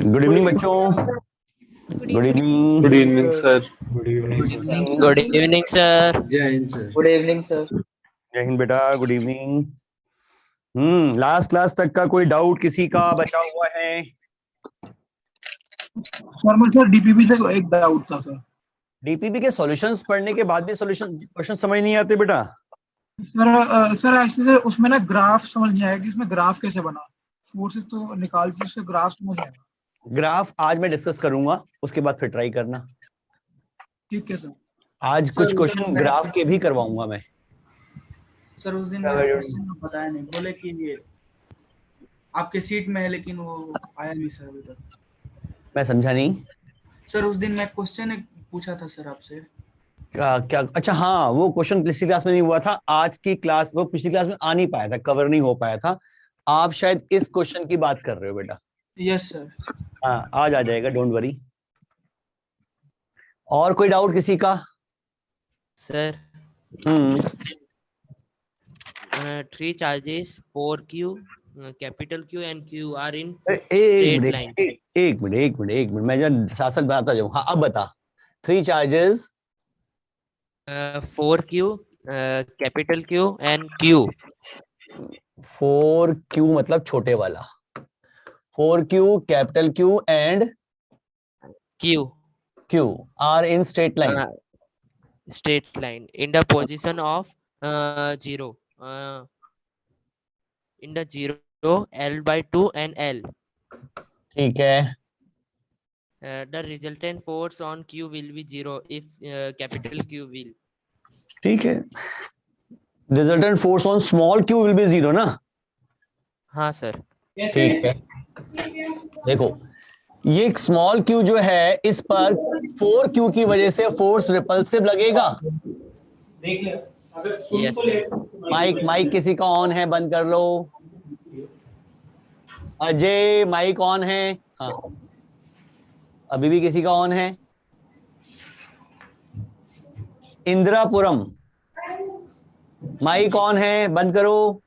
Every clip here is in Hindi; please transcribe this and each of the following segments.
गुड इवनिंग बच्चों। Good evening. Good evening sir. Good evening sir. Good evening sir. जय हिंद सर। Good evening sir. जय हिंद बेटा, गुड इवनिंग। लास्ट क्लास तक का कोई डाउट किसी का बचा हुआ है? सर मुझे डीपीपी से एक डाउट था सर। डीपीपी के सॉल्यूशंस पढ़ने के बाद भी सॉल्यूशन क्वेश्चन समझ नहीं आते बेटा? सर एक्चुअली उसमें ना ग्राफ समझ नहीं आया कि इसमें ग्राफ कैसे बना। फोर्सेस तो निकाल दी, उसके ग्राफ समझ आएगा। ग्राफ आज मैं डिस्कस करूंगा, उसके बाद फिर ट्राई करना। ठीक है सर। आज कुछ क्वेश्चन ग्राफ के भी करवाऊंगा मैं। सर उस दिन मेरा क्वेश्चन बताया नहीं, बोले कि ये आपके सीट में है लेकिन वो आया नहीं सर अभी तक। मैं समझा नहीं सर उस दिन मैं क्वेश्चन पूछा था सर आपसे। क्या? अच्छा हाँ, वो क्वेश्चन पिछली क्लास में नहीं हुआ था। आज की क्लास, वो पिछली क्लास में आ नहीं पाया था, कवर नहीं हो पाया था। आप शायद इस क्वेश्चन की बात कर रहे हो बेटा। Yes sir. हाँ, आज आ जाएगा, डोंट वरी। और कोई डाउट किसी का? Sir three charges 4Q, capital Q and Q are in straight line. एक मिनट मैं जरा साथ साथ बताता जाऊं। हाँ अब बता। 3 charges 4Q, capital Q and Q. 4Q मतलब छोटे वाला। 4Q, capital Q and Q are in straight line. Straight line in the position of 0. In the 0, L/2 and L. ठीक है। The resultant force on Q will be 0 if capital Q will. ठीक है। Resultant force on small q will be 0 ना? हाँ सर। ठीक है। देखो ये स्मॉल q जो है, इस पर 4Q की वजह से फोर्स रिपल्सिव लगेगा। Yes sir. माइक किसी का ऑन है? बंद कर लो। अजय माइक ऑन है? हाँ अभी भी किसी का ऑन है? इंदिरापुरम माइक ऑन है, बंद करो।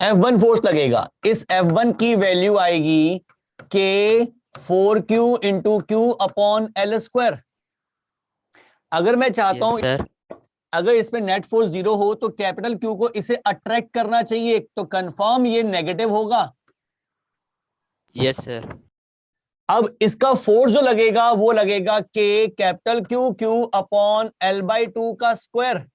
F1 फोर्स लगेगा। इस F1 की वैल्यू आएगी K 4Q into Q upon L²। अगर मैं चाहता हूं अगर इसमें नेट फोर्स 0 हो तो कैपिटल Q को इसे अट्रैक्ट करना चाहिए, तो कंफर्म ये नेगेटिव होगा। Yes sir. अब इसका फोर्स जो लगेगा वो लगेगा K capital Q upon L/2 का स्क्वायर।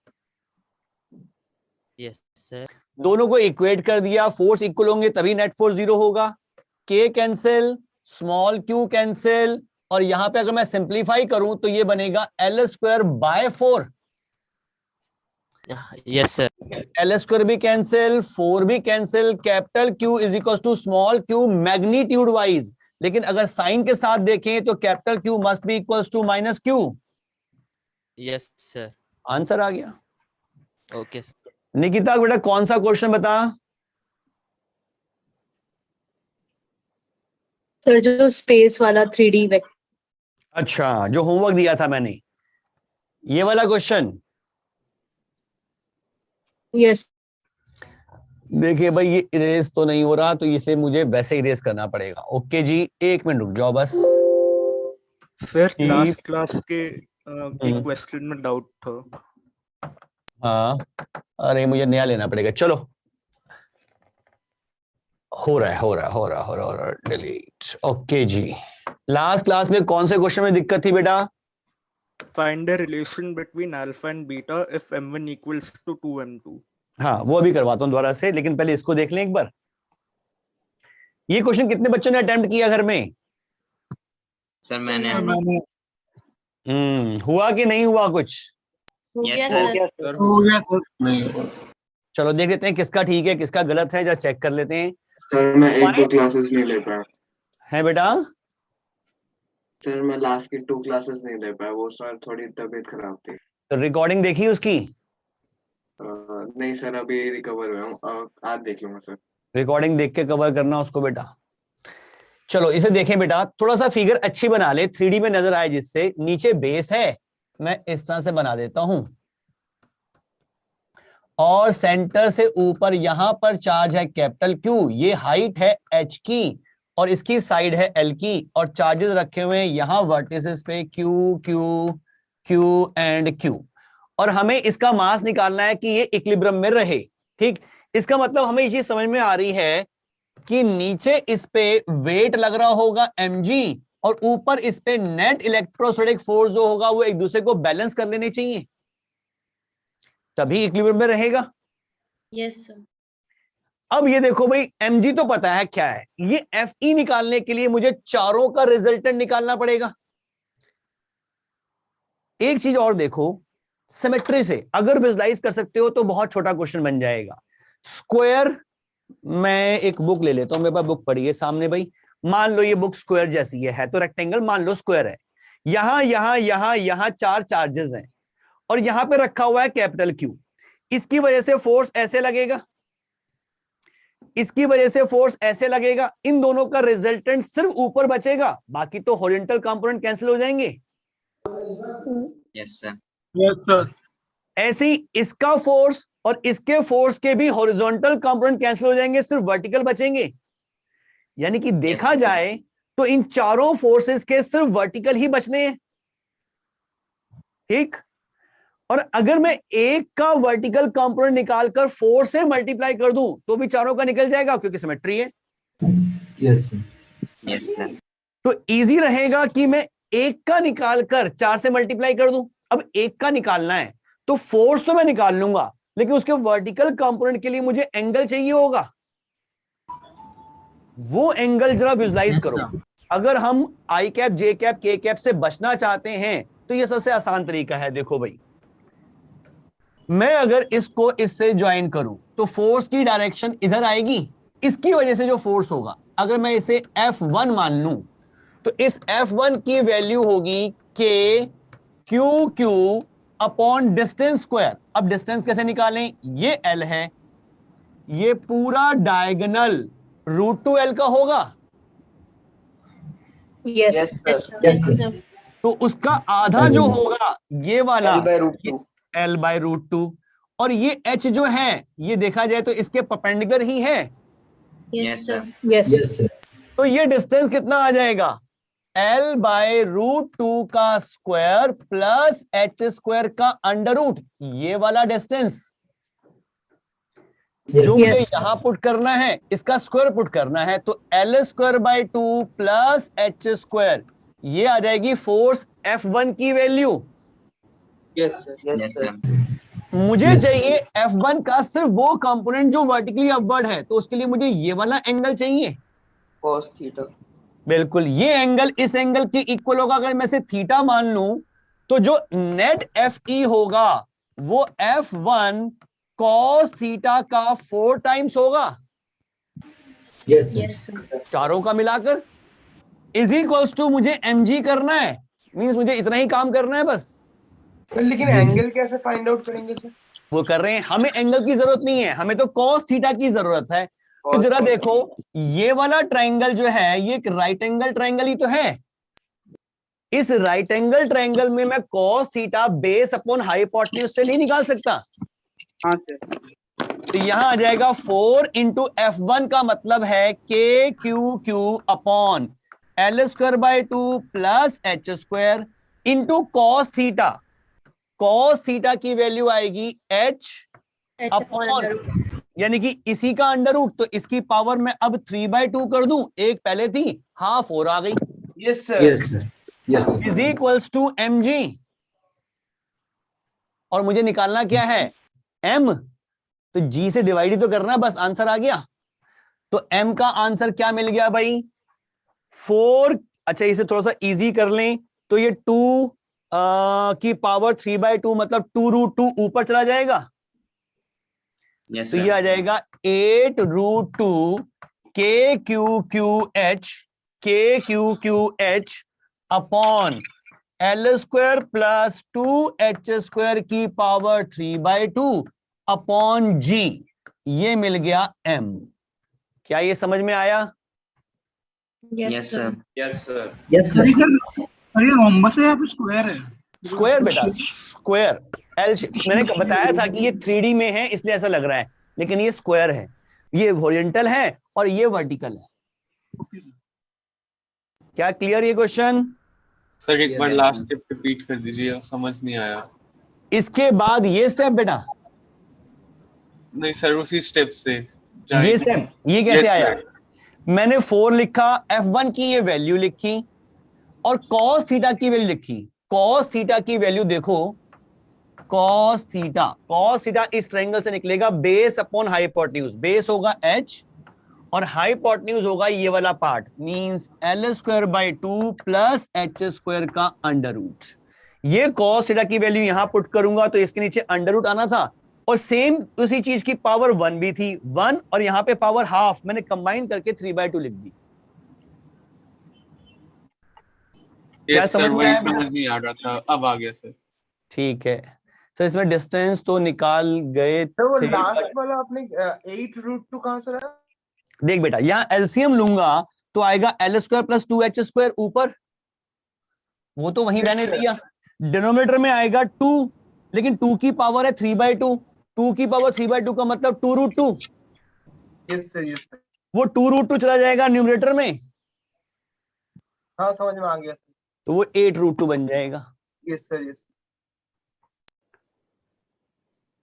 Yes sir. दोनों को इक्वेट कर दिया, फोर्स इक्वल होंगे तभी नेट फोर्स 0 होगा। K cancel, small q cancel, और यहां पे अगर मैं सिंप्लीफाई करूं तो ये बनेगा L²/4। Yes sir. L² भी कैंसिल, 4 भी cancel. Capital Q is equal to small q magnitude wise, लेकिन अगर साइन के साथ देखें तो capital Q must be equal to minus Q। Yes sir. Answer आ गया। Okay sir. निकिता बेटा कौन सा क्वेश्चन बता? सर जो स्पेस वाला 3D वेक्टर। अच्छा, जो होमवर्क दिया था मैंने, ये वाला क्वेश्चन। यस। देखिए भाई, ये इरेज तो नहीं हो रहा, तो इसे मुझे वैसे इरेज करना पड़ेगा। ओके जी, एक मिनट रुक जाओ बस। सर लास्ट क्लास के एक क्वेश्चन में डाउट था। हाँ, अरे मुझे नया लेना पड़ेगा। चलो, हो रहा है delete. Okay ji, last class में कौन से क्वेश्चन में दिक्कत थी बेटा? Find the relation between alpha and beta if m1 equals to 2m2। हाँ, वो अभी करवाता हूँ दोबारा से, लेकिन पहले इसको देख लें एक बार। ये क्वेश्चन कितने बच्चों ने अटेम्प्ट किया घर में? सर मैंने हुआ कि नहीं हुआ कुछ? हो गया सर। हो गया सर। नहीं चलो देख लेते हैं किसका ठीक है किसका गलत है, जरा चेक कर लेते हैं। सर मैं 1-2 क्लासेस नहीं ले पाया। है बेटा? सर मैं लास्ट की 2 क्लासेस नहीं ले पाया, वो सर थोड़ी तबीयत खराब थी। तो रिकॉर्डिंग देखी उसकी? नहीं सर, अभी रिकवर हुआ हूँ, आज देख लूंगा सर। रिकॉर्डिंग देख के कवर करना उसको बेटा। चलो इसे देखें बेटा, थोड़ा सा फिगर अच्छी बना ले, 3D में नजर आए, जिससे नीचे बेस है, मैं इस तरह से बना देता हूं। और सेंटर से ऊपर यहां पर चार्ज है कैपिटल क्यू, ये हाइट है h की और इसकी साइड है l की, और चार्जेस रखे हुए हैं यहां वर्टिसेस पे q q q and q, और हमें इसका मास निकालना है कि ये इक्विलिब्रियम में रहे। ठीक, इसका मतलब हमें ये चीज समझ में आ रही है कि नीचे इस पे वेट लग रहा होगा mg और ऊपर इस पे नेट इलेक्ट्रोस्टैटिक फोर्स जो होगा वो एक दूसरे को बैलेंस कर लेने चाहिए, तभी इक्विलिब्रियम में रहेगा। Yes sir. अब ये देखो भाई, mg तो पता है क्या है, ये fe निकालने के लिए मुझे चारों का रिजल्टेंट निकालना पड़ेगा। एक चीज और देखो, सिमेट्री से अगर विजुलाइज कर सकते हो तो बहुत छोटा क्वेश्चन बन जाएगा। स्क्वायर, मैं एक बुक ले लेता हूं, मेरे पास बुक पड़ी है सामने भाई, मान लो ये बुक स्क्वायर जैसी है तो रेक्टेंगल मान लो स्क्वायर है, यहां यहां यहां यहां चार चार्जेस हैं और यहां पे रखा हुआ है कैपिटल क्यू। इसकी वजह से फोर्स ऐसे लगेगा, इसकी वजह से फोर्स ऐसे लगेगा, इन दोनों का रिजल्टेंट सिर्फ ऊपर बचेगा, बाकी तो हॉरिजॉन्टल कंपोनेंट कैंसिल हो जाएंगे। Yes sir. Yes sir. ऐसे ही इसका फोर्स और इसके फोर्स के भी हॉरिजॉन्टल कंपोनेंट कैंसिल हो जाएंगे, सिर्फ वर्टिकल बचेंगे। यानी कि देखा जाए तो इन चारों फोर्सेस के सिर्फ वर्टिकल ही बचने हैं। ठीक, और अगर मैं एक का वर्टिकल कंपोनेंट निकालकर 4 से मल्टीप्लाई कर दूं तो भी चारों का निकल जाएगा क्योंकि सिमेट्री है। Yes sir. तो इजी रहेगा कि मैं एक का निकालकर 4 से मल्टीप्लाई कर दूं। अब एक का निकालना है तो फोर्स तो मैं निकाल लूंगा, लेकिन उसके वर्टिकल कंपोनेंट के लिए मुझे एंगल चाहिए होगा, वो एंगल जरा विजुलाइज करो। अगर हम आई कैप जे कैप के कैप से बचना चाहते हैं तो ये सबसे आसान तरीका है। देखो भाई, मैं अगर इसको इससे ज्वाइन करूं तो फोर्स की डायरेक्शन इधर आएगी, इसकी वजह से जो फोर्स होगा, अगर मैं इसे F1 मान लूं तो इस F1 की वैल्यू होगी K Q Q upon distance square. अब डिस्टेंस कैसे निकालें, ये L है, ये पूरा डायगोनल √2L का होगा। Yes sir. तो उसका आधा जो होगा ये वाला L/√2, और ये H जो है ये देखा जाए तो इसके परपेंडिकुलर ही है। Yes sir. यस। तो ये डिस्टेंस कितना आ जाएगा, L/√2 का स्क्वायर प्लस H² का अंडर रूट, ये वाला डिस्टेंस जो मुझे यहां पुट करना है इसका स्क्वायर पुट करना है, तो L²/2 प्लस H², ये आ जाएगी फोर्स F1 की वैल्यू। Yes sir. मुझे चाहिए F1 का सिर्फ वो कंपोनेंट जो वर्टिकली अपवर्ड है, तो उसके लिए मुझे ये वाला एंगल चाहिए, cos थीटा। बिल्कुल ये एंगल इस एंगल के इक्वल होगा। अगर मैं इसे थीटा मान लूं तो जो नेट FE होगा वो F1 cos थीटा का 4 टाइम्स होगा। Yes sir. चारों का मिलाकर इज इक्वल्स टू मुझे mg करना है, मींस मुझे इतना ही काम करना है बस। लेकिन एंगल कैसे फाइंड आउट करेंगे सर? वो कर रहे हैं, हमें एंगल की जरूरत नहीं है, हमें तो cos थीटा की जरूरत है। तो जरा देखो, ये वाला ट्रायंगल जो है ये एक राइट एंगल ट्रायंगल ही तो है। इस राइट एंगल ट्रायंगल में मैं cos theta base upon hypotenuse से नहीं निकाल सकता। हाँ सर। तो यहां आ जाएगा 4 इंटू F1 का मतलब है K Q Q upon L²/2 plus H² into cos theta. cos theta की वैल्यू आएगी H अपॉन, यानी कि इसी का अंडर रूट, तो इसकी पावर मैं अब 3/2 कर दूं, एक पहले थी हाफ और आ गई। Yes sir. Is equals to mg, और मुझे निकालना क्या है m, तो g से डिवाइड ही तो करना, बस आंसर आ गया। तो m का आंसर क्या मिल गया भाई, 4। अच्छा इसे थोड़ा सा इजी कर लें तो ये 2 की पावर 3/2 मतलब 2√2 ऊपर चला जाएगा। यस तो ये आ जाएगा 8√2 KQQH upon L² plus 2H² की पावर 3/2 अपॉन G, ये मिल गया M। क्या ये समझ में आया? Yes sir. सर ये रोम्बस है या फिर स्क्वायर है? स्क्वायर बेटा, स्क्वायर। मैंने बताया था कि ये 3D में है इसलिए ऐसा लग रहा है, लेकिन ये स्क्वायर है, ये हॉरिजॉन्टल है और ये वर्टिकल है। Okay sir. क्या क्लियर ये क्वेश्चन? सर एक बार लास्ट स्टेप रिपीट कर दीजिए, समझ नहीं आया। इसके बाद ये स्टेप बेटा, नहीं सर उसी स्टेप से ये स्टेप, ये कैसे Yes, आया? sir. मैंने 4 लिखा, F1 की ये वैल्यू लिखी और cos थीटा की वैल्यू लिखी। cos थीटा की वैल्यू देखो, cos थीटा इस ट्रायंगल से निकलेगा बेस अपॉन हाइपोटेन्यूज। बेस होगा h और हाइपोटेन्यूज होगा ये वाला part, means L²/2 plus h² का अंडर रूट। ये cos थीटा की वैल्यू यहां पुट करूंगा तो इसके नीचे अंडर रूट आना था, और सेम उसी चीज की पावर 1 भी थी, 1 और यहां पे पावर हाफ, मैंने कंबाइन करके 3/2 लिख दी। क्या समझ में आया? समझ नहीं आ रहा था, अब आ गया सर। ठीक है सर, इसमें डिस्टेंस तो निकाल गए तो वो थे, लास्ट वाला आपने 8√2 कहां से लाया? देख बेटा यहां एलसीएम लूंगा तो आएगा L² + 2h² ऊपर, वो तो वहीं रहने दिया। डिनोमिनेटर में आएगा 2, लेकिन 2 की पावर है 3/2, 2 की पावर 3/2 का मतलब 2√2। Yes sir. वो 2√2 चला जाएगा न्यूमरेटर में, हाँ समझ में आ गया। तो वो 8√2 बन जाएगा। Yes sir.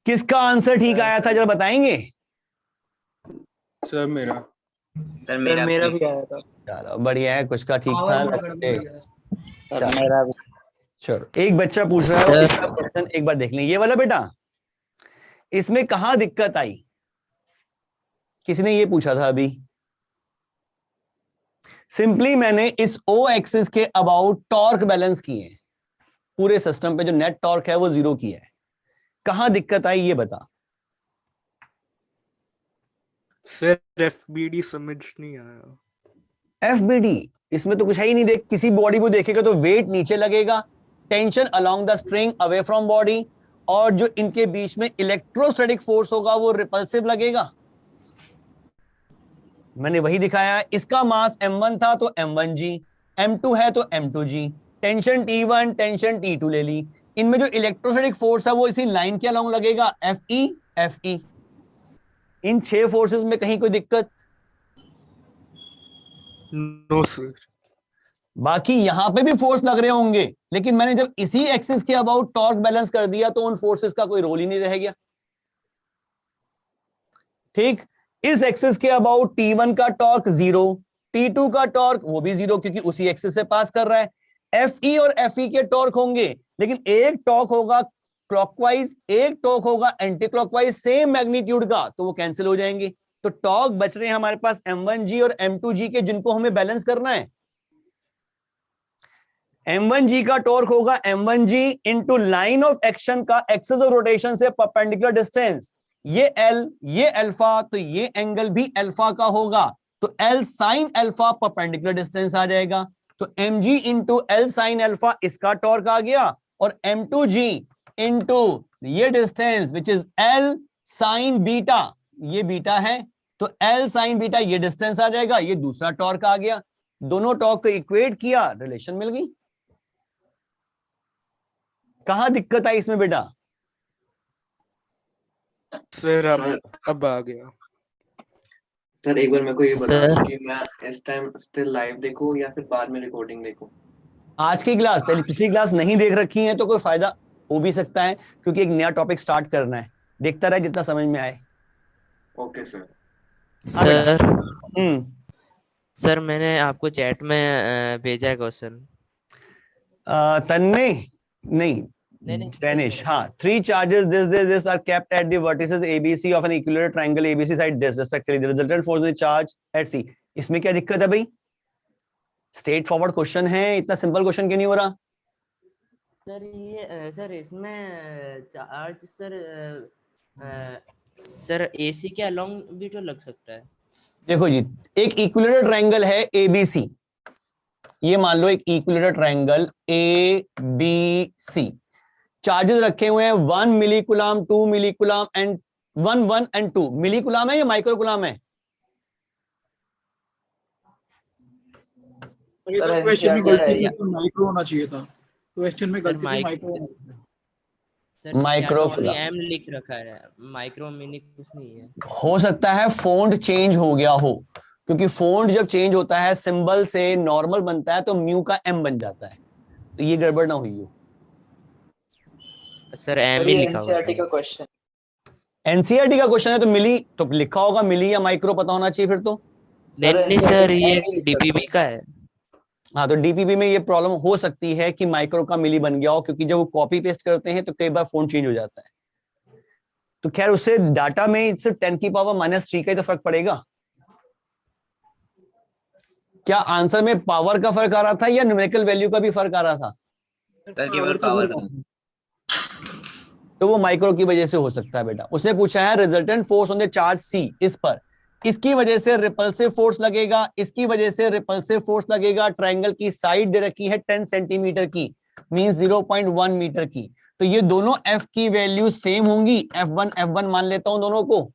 किसका आंसर ठीक आया था जरा बताएंगे? सर मेरा भी आया था। चलो बढ़िया है, कुछ का ठीक था। पावर बड़ा गड़बड़ हो गया। मेरा भी। चलो एक बच्चा पूछ रहा है, इसका क्वेश्चन एक बार देख लें। ये वाला बेटा, इसमें कहां दिक्कत आई? किसी ने ये पूछा था अभी। सिंपली मैंने इस O एक्सिस के अबाउट टॉर्क बैलेंस किए, पूरे सिस्टम पे जो नेट टॉर्क है वो 0 किया है। कहां दिक्कत आई ये बता। सर FBD समझ नहीं आया। FBD इसमें तो कुछ है ही नहीं। देख, किसी बॉडी को देखेगा तो वेट नीचे लगेगा, tension along the string away from body, और जो इनके बीच में इलेक्ट्रोस्टैटिक फोर्स होगा वो रिपल्सिव लगेगा। मैंने वही दिखाया। इसका मास m1 था तो m1g, m2 है तो m2g, tension T1 tension T2 ले ली। इनमें जो इलेक्ट्रोस्टैटिक फोर्स है वो इसी लाइन के अलोंग लगेगा, FE। इन 6 फोर्सेस में कहीं कोई दिक्कत? No sir. बाकी यहां पे भी फोर्स लग रहे होंगे, लेकिन मैंने जब इसी एक्सिस के अबाउट टॉर्क बैलेंस कर दिया तो उन फोर्सेस का कोई रोल ही नहीं रह गया। ठीक, इस एक्सिस के अबाउट T1 का टॉर्क 0, T2 का टॉर्क वो भी 0 क्योंकि उसी एक्सिस से पास कर रहा है। FE और FE के टॉर्क होंगे, लेकिन एक टॉर्क होगा क्लॉकवाइज, एक टॉर्क होगा एंटी क्लॉकवाइज, सेम मैग्नीट्यूड का, तो वो कैंसिल हो जाएंगे। तो टॉर्क बच रहे हैं हमारे पास M1g और M2g के, जिनको हमें बैलेंस करना है। M1g का टॉर्क होगा M1g into line of action का एक्सिस ऑफ रोटेशन से परपेंडिकुलर डिस्टेंस, ये L ये अल्फा, तो ये एंगल भी अल्फा का होगा, तो L sine alpha perpendicular distance आ जाएगा। तो mg into L sine alpha इसका टॉर्क आ गया, और M2g इंटू ये distance which is L sine beta, ये बीटा है तो L साइन बीटा ये डिस्टेंस आ जाएगा, ये दूसरा टॉर्क आ गया। दोनों टॉर्क को इक्वेट किया, रिलेशन मिल गई। कहां दिक्कत आई इसमें बेटा? सर अब आ गया। सर एक बार मेरे को ये बता कि मैं इस टाइम स्टिल लाइव देखूं या फिर बाद में रिकॉर्डिंग देखूं? आज की क्लास, पहले पिछली क्लास नहीं देख रखी है तो कोई फायदा हो भी सकता है, क्योंकि एक नया टॉपिक स्टार्ट करना है। देखता रहे जितना समझ में आए। Okay sir. सर मैंने आपको चैट में भेजा है क्वेश्चन। तन्ने नहीं, Danish, हाँ। 3 charges this are kept at the vertices ABC of an equilateral triangle ABC side this respectively. The resultant force of the charge at C. इसमें क्या दिक्कत है भाई? स्ट्रेट फॉरवर्ड क्वेश्चन है, इतना सिंपल क्वेश्चन क्यों नहीं हो रहा? सर ये सर इसमें चार्ज सर AC के अलोंग भी तो लग सकता है। देखो जी, एक इक्विलेटरल ट्रायंगल है ABC, ये मान लो एक इक्विलेटरल ट्रायंगल ABC, चार्जेस रखे हुए हैं 1 मिलीकुलम 2 मिलीकुलम एंड 1 एंड 2 मिलीकुलम है या माइक्रोकुलम है? क्वेश्चन में गलती से माइक्रो होना चाहिए था, क्वेश्चन में गलती से माइक्रो होना चाहिए। सर माइक्रो ओनली एम लिख रखा है, माइक्रो मिनी कुछ नहीं है। हो सकता है फोंट चेंज हो गया हो, क्योंकि फोंट जब चेंज होता है सिंबल से नॉर्मल बनता है तो म्यू का एम बन जाता है, तो ये गड़बड़ ना हुई हो। सर एम ही लिखा हुआ एनसीईआरटी है। का क्वेश्चन। एनसीईआरटी का क्वेश्चन है तो मिली तो लिखा होगा, मिली या माइक्रो पता होना चाहिए फिर तो। नहीं सर, ये डीपीबी का है। हाँ, तो डीपीपी में ये प्रॉब्लम हो सकती है कि माइक्रो का मिली बन गया हो, क्योंकि जब वो कॉपी पेस्ट करते हैं तो कई बार फोन चेंज हो जाता है। तो खैर उससे डाटा में सिर्फ 10⁻³ का ही तो फर्क पड़ेगा। क्या आंसर में पावर का फर्क आ रहा था या न्यूमेरिकल वैल्यू का भी फर्क आ रहा था? सर केवल पावर का। तो वो माइक्रो की वजह से हो सकता है बेटा। उसने पूछा है resultant force on the charge C, इस पर इसकी वजह से रिपल्सिव फोर्स लगेगा, इसकी वजह से रिपल्सिव फोर्स लगेगा। ट्रायंगल की साइड दे रखी है 10 सेंटीमीटर की, मींस 0.1 मीटर की। तो ये दोनों एफ की वैल्यू सेम होंगी, F1 मान लेता हूं दोनों को,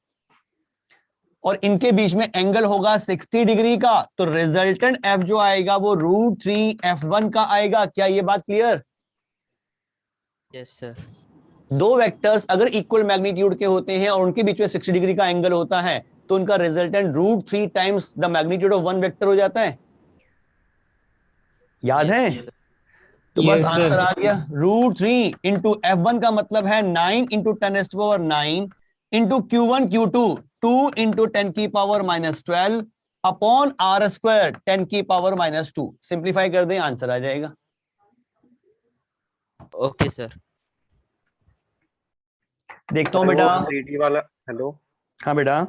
और इनके बीच में एंगल होगा 60 डिग्री का। तो रिजल्टेंट एफ जो आएगा वो √3 F1 का आएगा। क्या ये बात क्लियर? Yes sir. दो वेक्टर्स अगर इक्वल मैग्नीट्यूड के होते हैं और उनके बीच में 60 डिग्री का एंगल होता है तो उनका resultant √3 times the magnitude of one vector हो जाता है। याद है? तो बस आंसर आ गया। √3 इंटू F1 का मतलब है 9 into 10⁻9 into Q1 Q2 2 into 10⁻⁻12 upon R² 10⁻⁻2। Simplify कर दें, आंसर आ जाएगा। Okay sir. देखता हूं बेटा। 3D वाला, हेलो हाँ बेटा।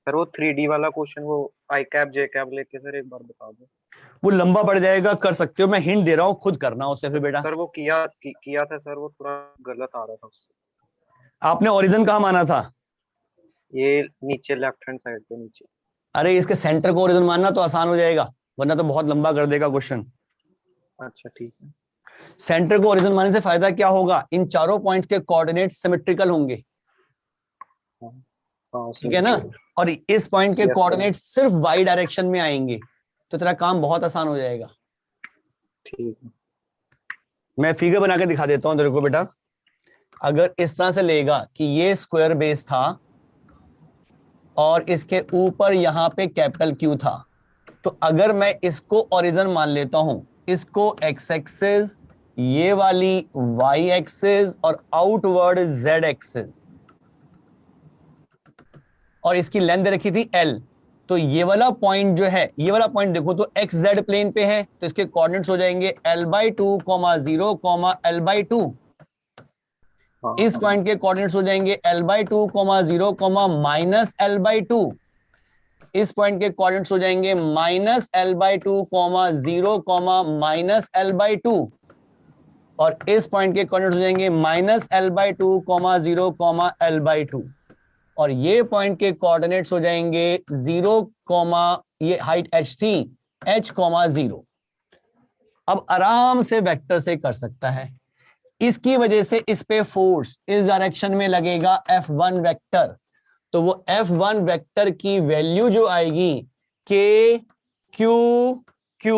सर, वो 3D वाला क्वेश्चन वो आई कैप जे कैप लेके सर एक बार बता दो। वो लंबा पड़ जाएगा, कर सकते हो, मैं हिंट दे रहा हूं, खुद करना उससे फिर बेटा। सर वो किया था सर, वो थोड़ा गलत आ रहा था उससे। आपने ओरिजिन कहां माना था? ये नीचे लेफ्ट हैंड साइड पे नीचे। अरे इसके सेंटर को ओरिजिन मानना तो आसान हो जाएगा, वरना तो बहुत लंबा कर देगा क्वेश्चन। अच्छा ठीक है। सेंटर को ओरिजिन मानने से फायदा क्या होगा? इन चारों पॉइंट्स के कोऑर्डिनेट सिमेट्रिकल होंगे, ठीक है ना? और इस पॉइंट के कोऑर्डिनेट सिर्फ वाई डायरेक्शन में आएंगे, तो तेरा काम बहुत आसान हो जाएगा। ठीक है। मैं फिगर बना के दिखा देता हूं तेरे को बेटा। अगर इस तरह से लेगा कि ये स्क्वायर बेस था और इसके ऊपर यहां पे कैपिटल Q था, तो अगर मैं इसको ओरिजिन मान लेता हूं, इसको एक्स एक्सिस, ये वाली वाई एक्सिस और आउटवर्ड जेड एक्सिस, और इसकी लेंथ रखी थी L, तो ये वाला पॉइंट जो है, ये वाला पॉइंट देखो तो एक्स जेड प्लेन पे है, तो इसके कोऑर्डिनेट्स हो जाएंगे L/2, 0, L/2। इस पॉइंट के कोऑर्डिनेट्स हो जाएंगे L/2, 0, -L/2। इस पॉइंट के कोऑर्डिनेट्स हो जाएंगे -L/2, 0, -L/2। और इस पॉइंट के कोऑर्डिनेट्स हो जाएंगे -L/2, 0, L/2। और ये पॉइंट के कोऑर्डिनेट्स हो जाएंगे 0, ये हाइट h थी, h, 0। अब आराम से वेक्टर से कर सकता है। इसकी वजह से इस पे फोर्स इस डायरेक्शन में लगेगा F1 वेक्टर, तो वो F1 वेक्टर की वैल्यू जो आएगी Q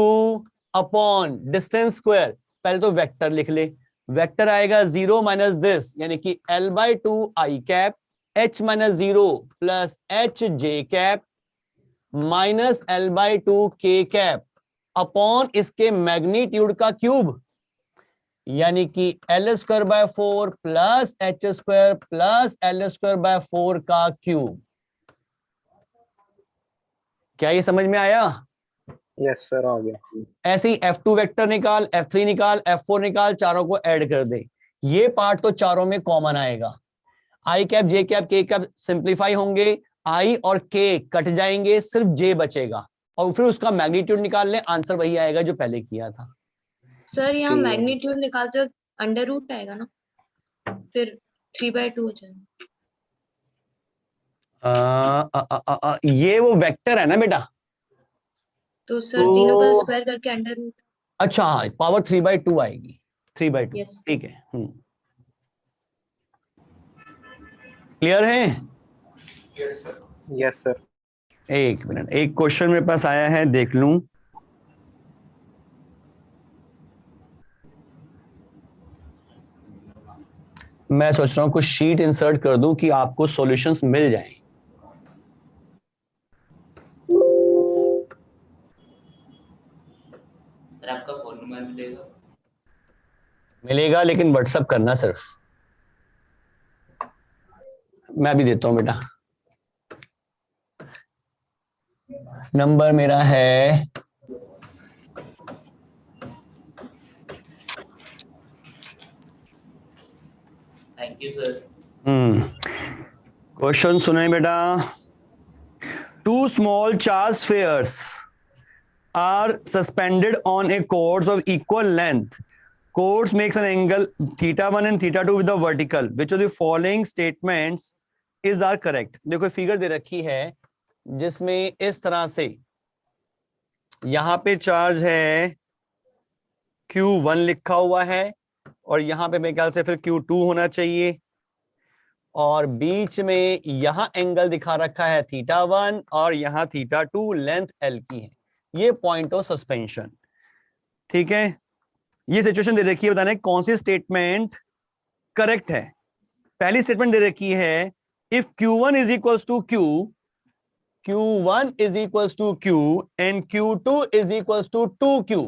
अपॉन डिस्टेंस स्क्वायर। पहले तो वेक्टर लिख ले, वेक्टर आएगा 0 माइनस दिस, यानी कि L/2 I cap h minus 0 plus h j cap minus L/2 k cap upon इसके मैग्नीट्यूड का क्यूब, यानी कि L²/4 plus h² plus L²/4 का क्यूब। क्या ये समझ में आया? यस सर, आ गया। ऐसे ही F2 वेक्टर निकाल, F3 निकाल, F4 निकाल, चारों को ऐड कर दे। ये पार्ट तो चारों में कॉमन आएगा। आई कैप, जे कैप, के कैप सिंप्लीफाई होंगे, आई और के कट जाएंगे, सिर्फ जे बचेगा, और फिर उसका मैग्नीट्यूड निकाल ले, आंसर वही आएगा जो पहले किया था। सर यहाँ मैग्नीट्यूड निकालते वक्त अंडर रूट आएगा ना, फिर 3/2 हो जाएगा। ये वो वेक्टर है ना बेटा, तो सर तीनों का स्क्वायर करके अंडर रूट। अच्छा हाँ, पावर 3/2 आएगी, 3/2। Yes. ठीक है। क्लियर है? Yes sir. एक मिनट, एक क्वेश्चन मेरे पास आया है, देख लूं। मैं सोच रहा हूं कुछ शीट इंसर्ट कर दूं कि आपको सॉल्यूशंस मिल जाएं। सर आपका फोन नंबर मिलेगा? मिलेगा, लेकिन व्हाट्सएप करना सिर्फ। मैं भी देता हूं बेटा, नंबर मेरा है थैंक यू सर। क्वेश्चन सुने बेटा। Two small charge spheres are suspended on a chords of equal length. Chords makes an angle θ1 and θ2 with the vertical. Which of the following statements is are correct? देखो फिगर दे रखी है जिसमें इस तरह से यहां पे चार्ज है Q1 लिखा हुआ है और यहां पे मेरे ख्याल से फिर Q2 होना चाहिए, और बीच में यहां एंगल दिखा रखा है θ1 और यहां θ2, लेंथ L की है। ये पॉइंट ऑफ सस्पेंशन, ठीक है। ये सिचुएशन दे रखी है, बताने कौन सी स्टेटमेंट करेक्ट है। पहली स्टेटमेंट दे रखी है if Q1 is equals to Q, Q1 is equals to Q and Q2 is equals to 2Q,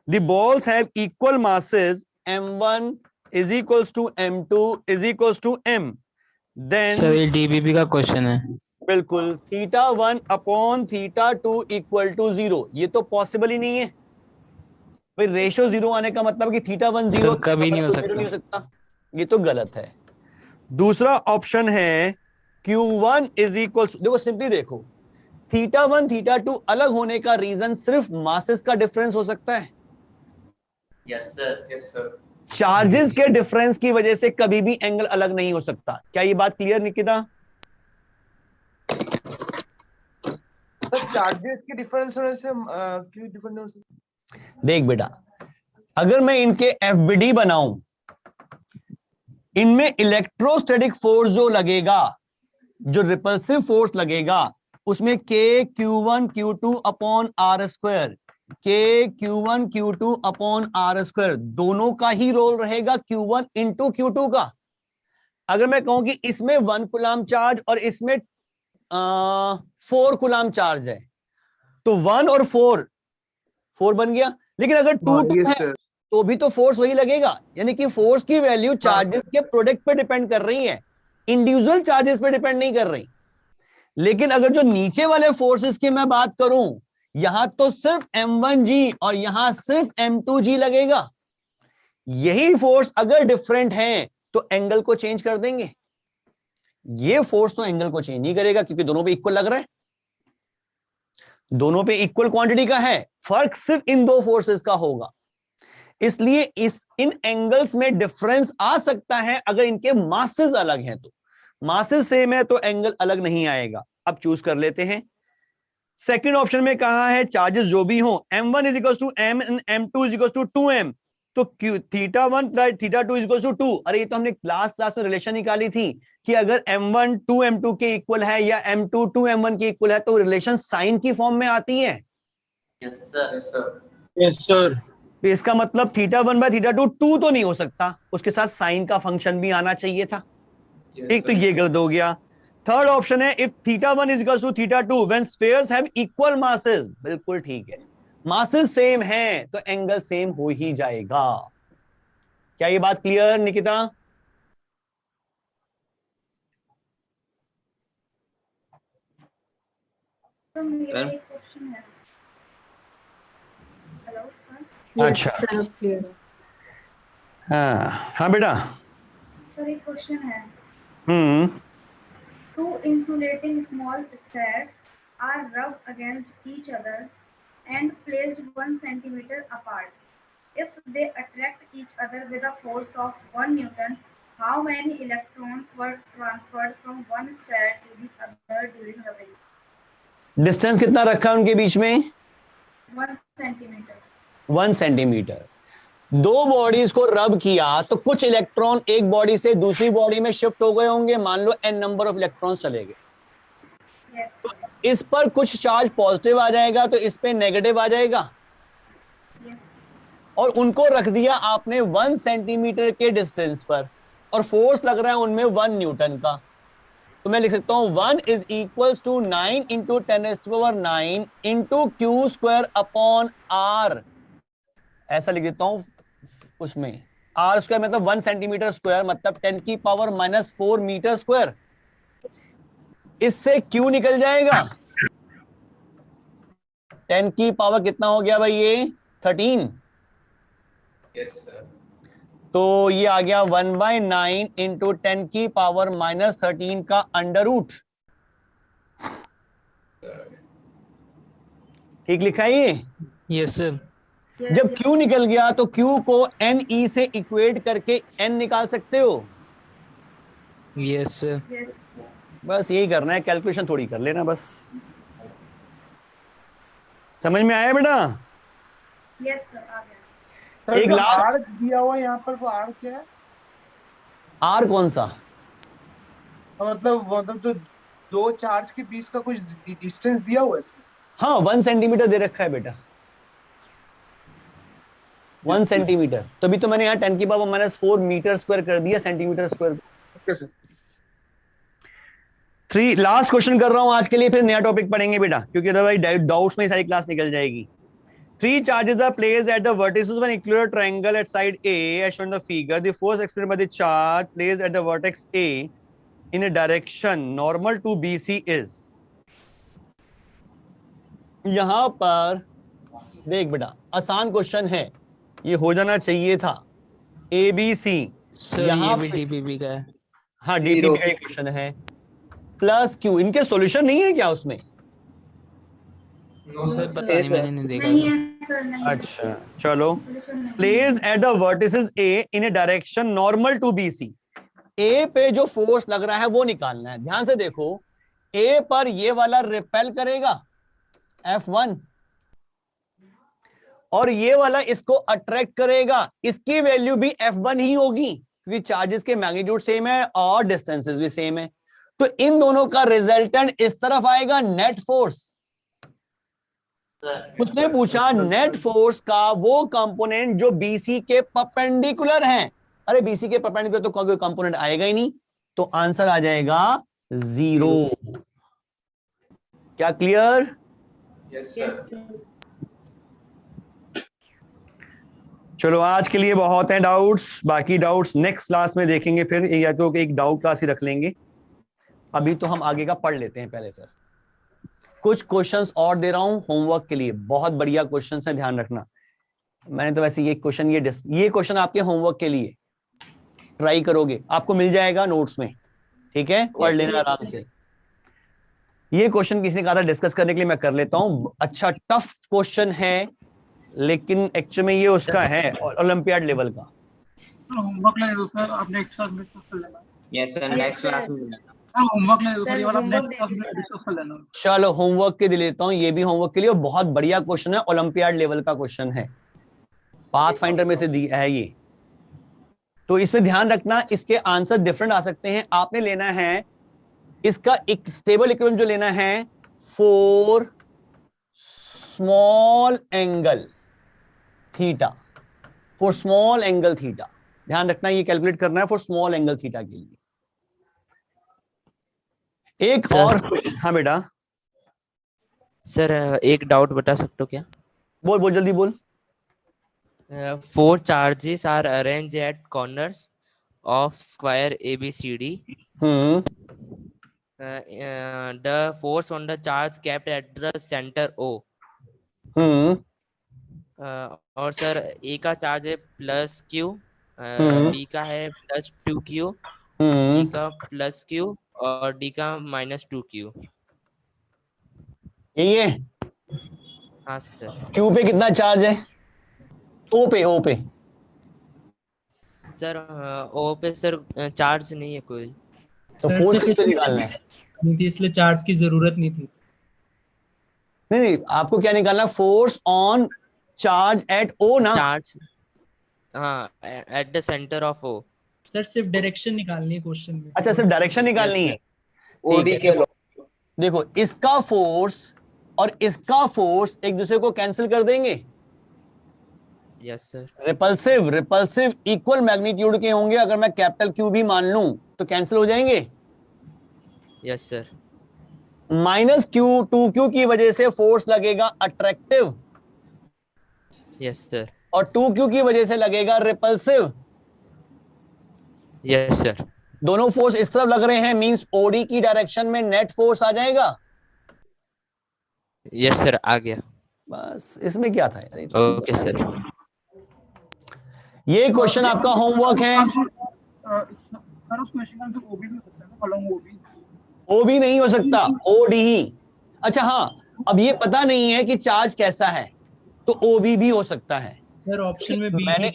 the balls have equal masses M1 is equals to M2 is equals to M, then sir ये डीबीबी का क्वेश्चन है। बिल्कुल θ1 अपॉन θ2 इक्वल टू 0। ये तो पॉसिबल ही नहीं है भाई, रेशियो 0 आने का मतलब कि θ1 0 कभी नहीं हो नहीं हो सकता, ये तो गलत है। दूसरा ऑप्शन है Q1 इज इक्वल, देखो सिंपली देखो, θ1 θ2 अलग होने का रीजन सिर्फ मासेस का डिफरेंस हो सकता है। Yes sir. Yes sir. Charges के डिफरेंस की वजह से कभी भी एंगल अलग नहीं हो सकता। क्या ये बात क्लियर निकिता? चार्जेस के डिफरेंस होने से क्यों डिफरेंट हो सकता? देख बेटा, अगर मैं इनके FBD बनाऊं, इनमें इलेक्ट्रोस्टैटिक फोर्स जो लगेगा, जो रिपल्सिव फोर्स लगेगा, उसमें K Q1 Q2 upon R square, K Q1 Q2 upon R square, दोनों का ही रोल रहेगा Q1 इंटू Q2 का। अगर मैं कहूं कि इसमें 1 कूलम चार्ज और इसमें 4 कूलम चार्ज है, तो 1 और 4 बन गया, लेकिन अगर 2 है तो भी तो फोर्स वही लगेगा, यानी कि फोर्स की वैल्यू चार्जेस के प्रोडक्ट पे डिपेंड कर रही है, इंडिविजुअल चार्जेस पे डिपेंड नहीं कर रही। लेकिन अगर जो नीचे वाले फोर्सेस की मैं बात करूं, यहां तो सिर्फ M1G और यहां सिर्फ M2G लगेगा। यही फोर्स अगर डिफरेंट है तो एंगल को चेंज कर देंगे, ये फोर्स तो एंगल को चेंज नहीं करेगा क्योंकि दोनों पे इक्वल लग रहा है, दोनों पे इक्वल क्वांटिटी का है, फर्क सिर्फ इन दो फोर्सेस का होगा। इसलिए इन एंगल्स में डिफरेंस आ सकता है अगर इनके मासेस अलग हैं, तो मासेस सेम है तो एंगल अलग नहीं आएगा। अब चूज कर लेते हैं। सेकंड ऑप्शन में कहा है चार्जेस जो भी हो M1 is equal to M and M2 is equal to 2M, तो θ1 θ2 इज इक्वल टू 2। अरे ये तो हमने क्लास में रिलेशन निकाली थी कि अगर M1 2M2 के इक्वल है या M2 2M1 के इक्वल है तो रिलेशन साइन की फॉर्म में आती है। Yes sir. Yes sir. Yes sir. तो इसका मतलब θ1 बाय θ2 2 तो नहीं हो सकता, उसके साथ साइन का फंक्शन भी आना चाहिए था। ठीक, तो ये गलत हो गया। थर्ड ऑप्शन है if θ1 is equal to θ2 when spheres have equal masses, बिल्कुल ठीक है, मासेस सेम हैं तो एंगल सेम हो ही जाएगा। क्या ये बात क्लियर निकिता? तो मेरा एक क्वेश्चन है। Hello sir. अच्छा सर अब क्लियर है। हाँ बेटा। सर एक क्वेश्चन है। हम्म। Two insulating small spheres are rubbed against each other and placed 1 centimeter apart. If they attract each other with a force of 1 Newton, how many electrons were transferred from one sphere to the other during rubbing? Distance कितना रखा है उनके बीच में? 1 centimeter. 1 सेंटीमीटर। दो बॉडीज को रब किया तो कुछ इलेक्ट्रॉन एक बॉडी से दूसरी बॉडी में शिफ्ट हो गए होंगे, मान लो n नंबर ऑफ इलेक्ट्रॉन्स चले गए। Yes. तो इस पर कुछ चार्ज पॉजिटिव आ जाएगा तो इस पे नेगेटिव आ जाएगा। Yes. और उनको रख दिया आपने 1 सेंटीमीटर के डिस्टेंस पर। और फोर्स लग रहा है उनमें 1 न्यूटन का, तो मैं लिख सकता हूं 1 is equal to 9 into 10⁹ into Q square upon R, ऐसा लिख देता हूं उसमें। आर स्क्वायर मतलब 1 सेंटीमीटर स्क्वायर, मतलब 10⁻⁻⁴ मीटर स्क्वायर। इससे क्यू निकल जाएगा, 10 की पावर कितना हो गया भाई ये 13। Yes sir. तो ये आ गया 1/9 इंटू 10 की पावर -13 का अंडर रूट। ठीक लिखा है ये? Yes sir. जब Q निकल गया तो Q को NE से इक्वेट करके N निकाल सकते हो। Yes sir. यस बस यही करना है, कैलकुलेशन थोड़ी कर लेना बस। समझ में आया बेटा? यस सर आ गया। सर एक जो लास्ट- आर दिया हुआ है यहाँ पर, वो आर क्या है? R कौन सा? मतलब तो दो चार्ज के बीच का कुछ डिस्टेंस दिया हुआ है। हाँ 1 सेंटीमीटर दे रखा है बेटा, 1 सेंटीमीटर। तभी तो मैंने यहाँ 10 की पावर -4 मीटर स्क्वायर कर दिया, centimetre square. Okay sir. 3 last question कर रहा हूं आज के लिए, फिर नया टॉपिक पढ़ेंगे बेटा, क्योंकि अदरवाइज डाउट्स में सारी क्लास निकल जाएगी। 3 charges are placed at the vertices of an equilateral triangle at side A as shown in the figure. The force experienced by the charge placed at the vertex A in a direction normal to BC is. यहां पर देख बेटा, आसान क्वेश्चन है, ये हो जाना चाहिए था। ABC सर यहाँ ये भी पे- डीपीपी का है। हाँ डीपीपी का क्वेश्चन है, प्लस क्यू। इनके सॉल्यूशन नहीं है क्या उसमें? सर पता नहीं, मैंने नहीं देखा नहीं था। है सर, नहीं है। अच्छा चलो। Solution नहीं है। Place at the vertices A in a direction normal to BC। A पे जो फोर्स लग रहा है वो निकालना है। ध्यान से देखो, A पर ये वाला रिपेल करेगा F1, और ये वाला इसको अट्रैक्ट करेगा। इसकी वैल्यू भी F1 ही होगी, क्योंकि चार्जेस के मैग्नीट्यूड सेम है और डिस्टेंसेस भी सेम है। तो इन दोनों का रिजल्टेंट इस तरफ आएगा, नेट फोर्स। उसने पूछा नेट फोर्स का वो कंपोनेंट जो BC के परपेंडिकुलर है। अरे BC के परपेंडिकुलर तो कोई कंपोनेंट आएगा ही नहीं, तो आंसर आ जाएगा 0। क्या क्लियर? Yes sir. चलो आज के लिए बहुत हैं डाउट्स, बाकी डाउट्स नेक्स्ट क्लास में देखेंगे। फिर या तो एक डाउट क्लास ही रख लेंगे, अभी तो हम आगे का पढ़ लेते हैं पहले। फिर कुछ क्वेश्चंस और दे रहा हूं होमवर्क के लिए, बहुत बढ़िया क्वेश्चंस हैं, ध्यान रखना। मैंने तो वैसे ये क्वेश्चन ये क्वेश्चन आपके होमवर्क के लिए ट्राई करोगे, आपको मिल जाएगा नोट्स में, ठीक है? पढ़ लेना आराम से। ये क्वेश्चन किसी ने कहा था डिस्कस करने के लिए, मैं कर लेता हूं। अच्छा टफ क्वेश्चन है, लेकिन एक्चुअली में ये उसका है ओलंपियाड लेवल का। होमवर्क ले दो सर, आपने एक साथ डिस्कस कर लेना। यस सर, नेक्स्ट क्लास में मिलेगा। होमवर्क ले दो सर, सर, ये वाला homework नेक्स्ट क्लास में दे डिस्कस कर लेना। चलो होमवर्क के दे लेता हूं, ये भी होमवर्क के लिए, और बहुत बढ़िया क्वेश्चन है, ओलंपियाड लेवल का क्वेश्चन है, पाथफाइंडर में से दिया है ये। तो इसमें ध्यान रखना, इसके आंसर डिफरेंट आ सकते हैं। आपने लेना है इसका एक स्टेबल इक्विवेलेंट जो लेना है for small angle theta, for small angle theta. ध्यान रखना, ये कैलकुलेट करना है फॉर स्मॉल एंगल थीटा के लिए। एक सर। और, हाँ बेटा सर एक डाउट बता सकते हो क्या? बोल बोल जल्दी बोल। 4 charges are arranged at corners of square ABCD. The force on the charge kept at the center O. और सर A का चार्ज है +Q, B का है +2Q, C का +Q और D का -2Q। यही है। हाँ सर। क्यू पे कितना चार्ज है? ओ पे सर O पे सर चार्ज नहीं है कोई। तो फोर्स किस पे निकालना है? नहीं थी, इसलिए चार्ज की जरूरत नहीं थी। नहीं, आपको क्या निकालना है? फोर्स ऑन चार्ज एट ओ ना। चार्ज हाँ at the centre of O। Sir सिर्फ डायरेक्शन निकालनी है क्वेश्चन में। अच्छा सिर्फ डायरेक्शन निकालनी है। ठीक है, देखो इसका फोर्स और इसका फोर्स एक दूसरे को कैंसिल कर देंगे। Yes sir. Repulsive equal magnitude के होंगे। अगर मैं कैपिटल क्यू भी मान लूं तो कैंसिल हो जाएंगे। Yes sir. Minus Q 2Q की वजह से फोर्स लगेगा अट्रैक्टिव, यस सर। और 2Q की वजह से लगेगा रिपल्सिव। Yes sir. दोनों फोर्स इस तरफ लग रहे हैं, मींस ओडी की डायरेक्शन में नेट फोर्स आ जाएगा। यस सर, आ गया। बस इसमें क्या था यार। Okay sir. ये क्वेश्चन आपका होमवर्क है। सर उस क्वेश्चन का आंसर ओबी भी हो सकता है ना, अलोंग ओबी। ओ भी नहीं हो सकता, ओडी ही। अच्छा हाँ, अब ये पता नहीं है कि चार्ज कैसा है, तो ओबी भी हो सकता है। सर ऑप्शन में बी मैंने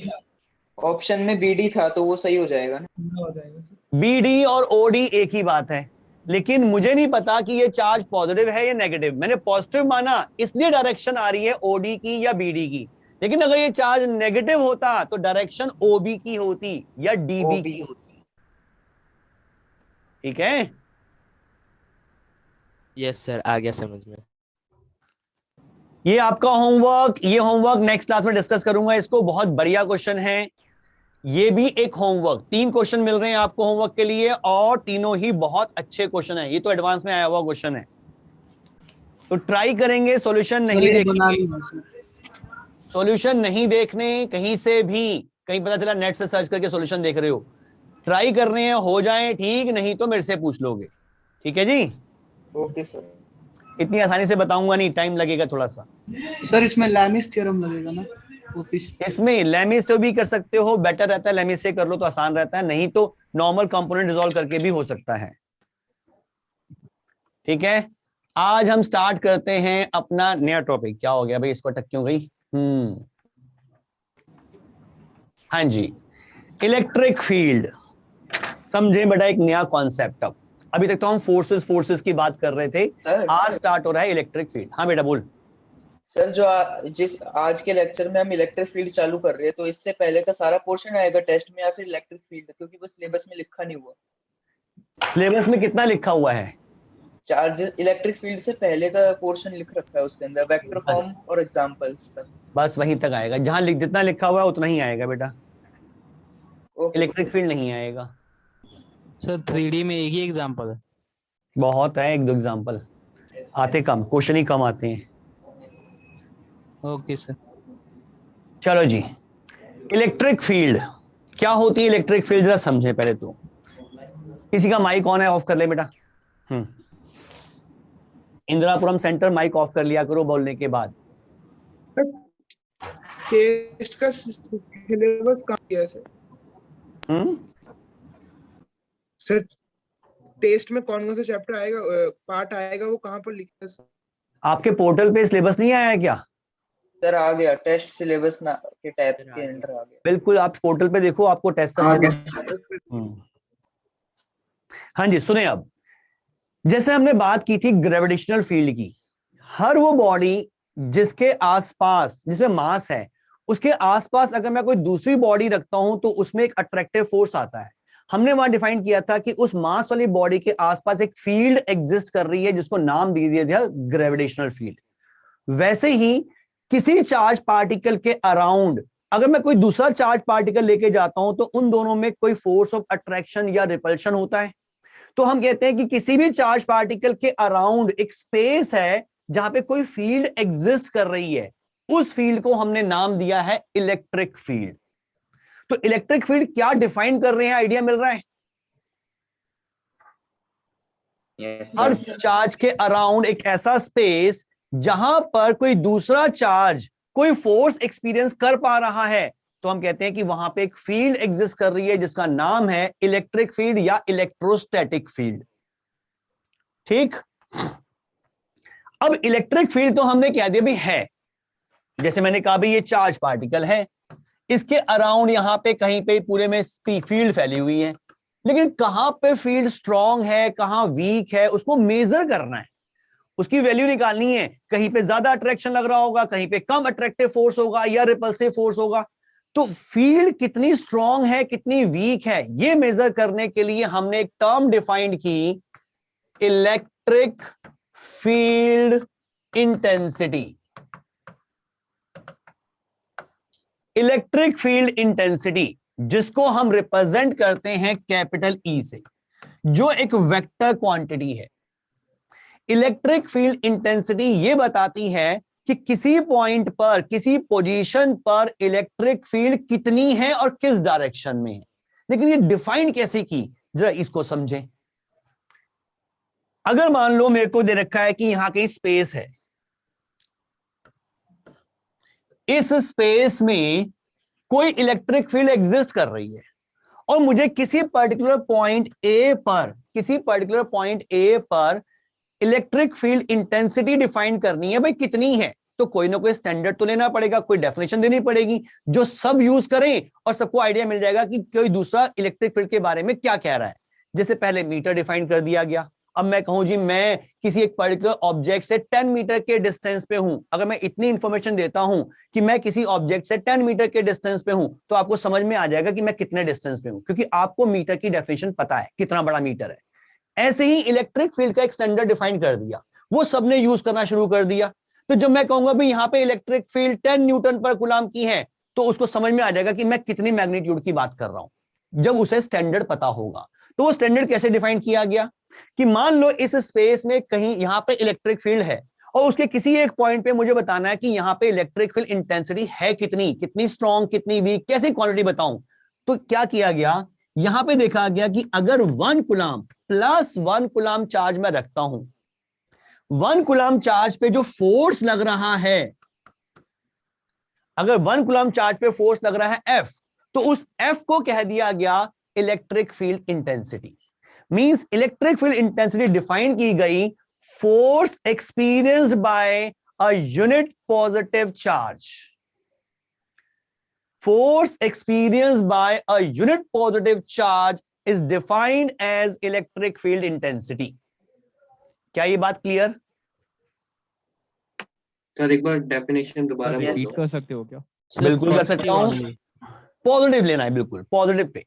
ऑप्शन में बीडी था तो वो सही हो जाएगा ना। हो जाएगा सर। बीडी और ओडी एक ही बात है, लेकिन मुझे नहीं पता कि ये चार्ज पॉजिटिव है या नेगेटिव। मैंने पॉजिटिव माना इसलिए डायरेक्शन आ रही है ओडी की या बीडी की, लेकिन अगर ये चार्ज नेगेटिव होता तो डायरेक्शन ओबी की होती या डीबी की होती। ठीक है। यस सर, आ गया समझ में। ये आपका होमवर्क, ये होमवर्क नेक्स्ट क्लास में डिस्कस करूंगा इसको। बहुत बढ़िया क्वेश्चन है। ये भी एक होमवर्क, 3 क्वेश्चन मिल रहे हैं आपको होमवर्क के लिए, और तीनों ही बहुत अच्छे क्वेश्चन है। ये तो एडवांस में आया हुआ क्वेश्चन है, तो ट्राई करेंगे। सॉल्यूशन नहीं देखेंगे, सॉल्यूशन नहीं देखने कहीं से भी, कहीं पता चला नेट से सर्च करके सॉल्यूशन देख रहे हो। ट्राई कर रहे हैं, हो जाए ठीक, नहीं तो मेरे से पूछ लोगे। ठीक है जी। Okay sir. इतनी आसानी से बताऊंगा नहीं, टाइम लगेगा थोड़ा सा। सर इसमें लैमिस थ्योरम लगेगा ना? इसमें लेमिस से भी कर सकते हो, बेटर रहता है लेमिस से कर लो तो आसान रहता है, नहीं तो नॉर्मल कंपोनेंट रिजॉल्व करके भी हो सकता है। ठीक है, आज हम स्टार्ट करते हैं अपना नया टॉपिक। क्या हो गया भाई, इसको अटक क्यों गई? हाँ जी, इलेक्ट्रिक फील्ड समझे बेटा, एक नया कॉन्सेप्ट। अब अभी तक तो हम फोर्सेस की बात कर रहे थे, आज स्टार्ट हो रहा है इलेक्ट्रिक फील्ड। हाँ बेटा बोल। सर जो जिस आज के लेक्चर में हम इलेक्ट्रिक फील्ड चालू कर रहे हैं, तो इससे पहले का सारा पोर्शन आएगा टेस्ट में या फिर इलेक्ट्रिक फील्ड? क्योंकि वो सिलेबस में लिखा नहीं हुआ। सिलेबस में कितना लिखा हुआ है? चार्जेस इलेक्ट्रिक फील्ड से पहले का पोर्शन लिख रखा है उसके अंदर, वेक्टर फॉर्म और एग्जांपल्स तक। बस वहीं तक आएगा, जहां जितना लिखा हुआ है उतना ही आएगा बेटा, इलेक्ट्रिक फील्ड नहीं आएगा। सर 3D में एक ही एग्जांपल है? बहुत है, 1-2 एग्जांपल आते कम, क्वेश्चन ही कम आते हैं। Okay sir. चलो जी, इलेक्ट्रिक फील्ड क्या होती है? इलेक्ट्रिक फील्ड जरा समझे पहले तो। किसी का माइक ऑन है, ऑफ कर ले बेटा। इंदिरापुरम सेंटर माइक ऑफ कर लिया करो बोलने के बाद। टेस्ट का सिलेबस कहाँ किया है सर? सर टेस्ट में कौन कौन सा चैप्टर आएगा, पार्ट आएगा, वो कहाँ पर लिखा है सर? आपके पोर्टल पे सिलेबस नहीं आया है क्या? सर आ गया, टेस्ट सिलेबस ना के टैब के अंदर आ गया। बिल्कुल, आप पोर्टल पे देखो, आपको टेस्ट का सिलेबस। हाँ जी सुने। अब जैसे हमने बात की थी ग्रेविटेशनल फील्ड की, हर वो बॉडी जिसके आसपास, जिसमें मास है, उसके आसपास अगर मैं कोई दूसरी बॉडी रखता हूं तो उसमें एक अट्रैक्टिव फोर्स आता है। हमने वहां डिफाइन किया था कि उस मास वाली बॉडी के आसपास एक फील्ड एग्जिस्ट कर रही है जिसको नाम दे दिया गया ग्रेविटेशनल फील्ड। वैसे ही किसी चार्ज पार्टिकल के अराउंड अगर मैं कोई दूसरा चार्ज पार्टिकल लेके जाता हूं तो उन दोनों में कोई फोर्स ऑफ अट्रैक्शन या रिपल्शन होता है। तो हम कहते हैं कि किसी भी चार्ज पार्टिकल के अराउंड एक स्पेस है जहां पे कोई फील्ड एग्जिस्ट कर रही है, उस फील्ड को हमने नाम दिया है इलेक्ट्रिक फील्ड। तो इलेक्ट्रिक फील्ड क्या डिफाइन कर रहे हैं, आइडिया मिल रहा है? हर चार्ज के अराउंड एक ऐसा स्पेस जहां पर कोई दूसरा चार्ज कोई फोर्स एक्सपीरियंस कर पा रहा है, तो हम कहते हैं कि वहां पे एक फील्ड एग्जिस्ट कर रही है जिसका नाम है इलेक्ट्रिक फील्ड या इलेक्ट्रोस्टैटिक फील्ड। ठीक, अब इलेक्ट्रिक फील्ड तो हमने कह दिया भी है, जैसे मैंने कहा भी ये चार्ज पार्टिकल है, इसके अराउंड यहां पे कहीं पे पूरे में फील्ड फैली हुई है, लेकिन कहां पे फील्ड स्ट्रांग है कहां वीक है उसको मेजर करना है, उसकी वैल्यू निकालनी है। कहीं पे ज्यादा अट्रैक्शन लग रहा होगा, कहीं पे कम अट्रैक्टिव फोर्स होगा या रिपल्सिव फोर्स होगा। तो फील्ड कितनी स्ट्रांग है कितनी वीक है ये मेजर करने के लिए हमने एक टर्म डिफाइंड की, electric field intensity. Electric field intensity, जिसको हम रिप्रेजेंट करते हैं कैपिटल ई से, जो एक वेक्टर क्वांटिटी है। इलेक्ट्रिक फील्ड इंटेंसिटी ये बताती है कि किसी पॉइंट पर, किसी पोजीशन पर इलेक्ट्रिक फील्ड कितनी है और किस डायरेक्शन में है। लेकिन ये डिफाइन कैसे की, जरा इसको समझें। अगर मान लो मेरे को दे रखा है कि यहां कहीं स्पेस है, इस स्पेस में कोई इलेक्ट्रिक फील्ड एग्जिस्ट कर रही है और मुझे किसी पर्टिकुलर पॉइंट ए पर इलेक्ट्रिक फील्ड इंटेंसिटी डिफाइन करनी है। भाई कितनी है, तो कोई ना कोई स्टैंडर्ड तो लेना पड़ेगा, कोई डेफिनेशन देनी पड़ेगी जो सब यूज करें और सबको आइडिया मिल जाएगा कि कोई दूसरा इलेक्ट्रिक फील्ड के बारे में क्या कह रहा है। जैसे पहले मीटर डिफाइन कर दिया गया, अब मैं कहूं जी मैं किसी एक पर्टिकुलर ऑब्जेक्ट से 10 मीटर के डिस्टेंस पे हूं, अगर मैं इतनी इंफॉर्मेशन देता हूं कि मैं किसी ऑब्जेक्ट से 10 मीटर के डिस्टेंस पे हूं, तो आपको समझ में आ जाएगा कि मैं कितने डिस्टेंस पे हूं, क्योंकि आपको मीटर की डेफिनेशन पता है कितना बड़ा मीटर है। ऐसे ही इलेक्ट्रिक फील्ड का एक स्टैंडर्ड डिफाइन कर दिया, वो सबने यूज करना शुरू कर दिया। तो जब मैं कहूंगा भाई यहां पे इलेक्ट्रिक फील्ड 10 न्यूटन पर कूलम की है, तो उसको समझ में आ जाएगा कि मैं कितनी मैग्नीट्यूड की बात कर रहा हूं, जब उसे स्टैंडर्ड पता होगा। तो वो स्टैंडर्ड कैसे डिफाइन किया गया कि मान लो इस स्पेस में कहीं यहां पे इलेक्ट्रिक फील्ड है और उसके किसी एक पॉइंट पे मुझे बताना है कि यहां पे इलेक्ट्रिक फील्ड इंटेंसिटी है कितनी, कितनी स्ट्रॉन्ग, कितनी वीक, कैसी क्वांटिटी बताऊं। तो क्या किया गया, यहां पे देखा गया कि अगर 1 कूलम प्लस 1 कूलम चार्ज में रखता हूं, 1 कूलम चार्ज पे जो फोर्स लग रहा है, अगर 1 कूलम चार्ज पे फोर्स लग रहा है F, तो उस F को कह दिया गया electric field intensity. Means electric field intensity define की गई force experienced by a unit positive charge. Force experienced by a unit positive charge is defined as electric field intensity. क्या ये बात क्लियर? सर एक बार डेफिनेशन दोबारा रिपीट कर सकते हो क्या? बिल्कुल कर सकता हूं, पॉजिटिव लेना है, बिल्कुल positive pay.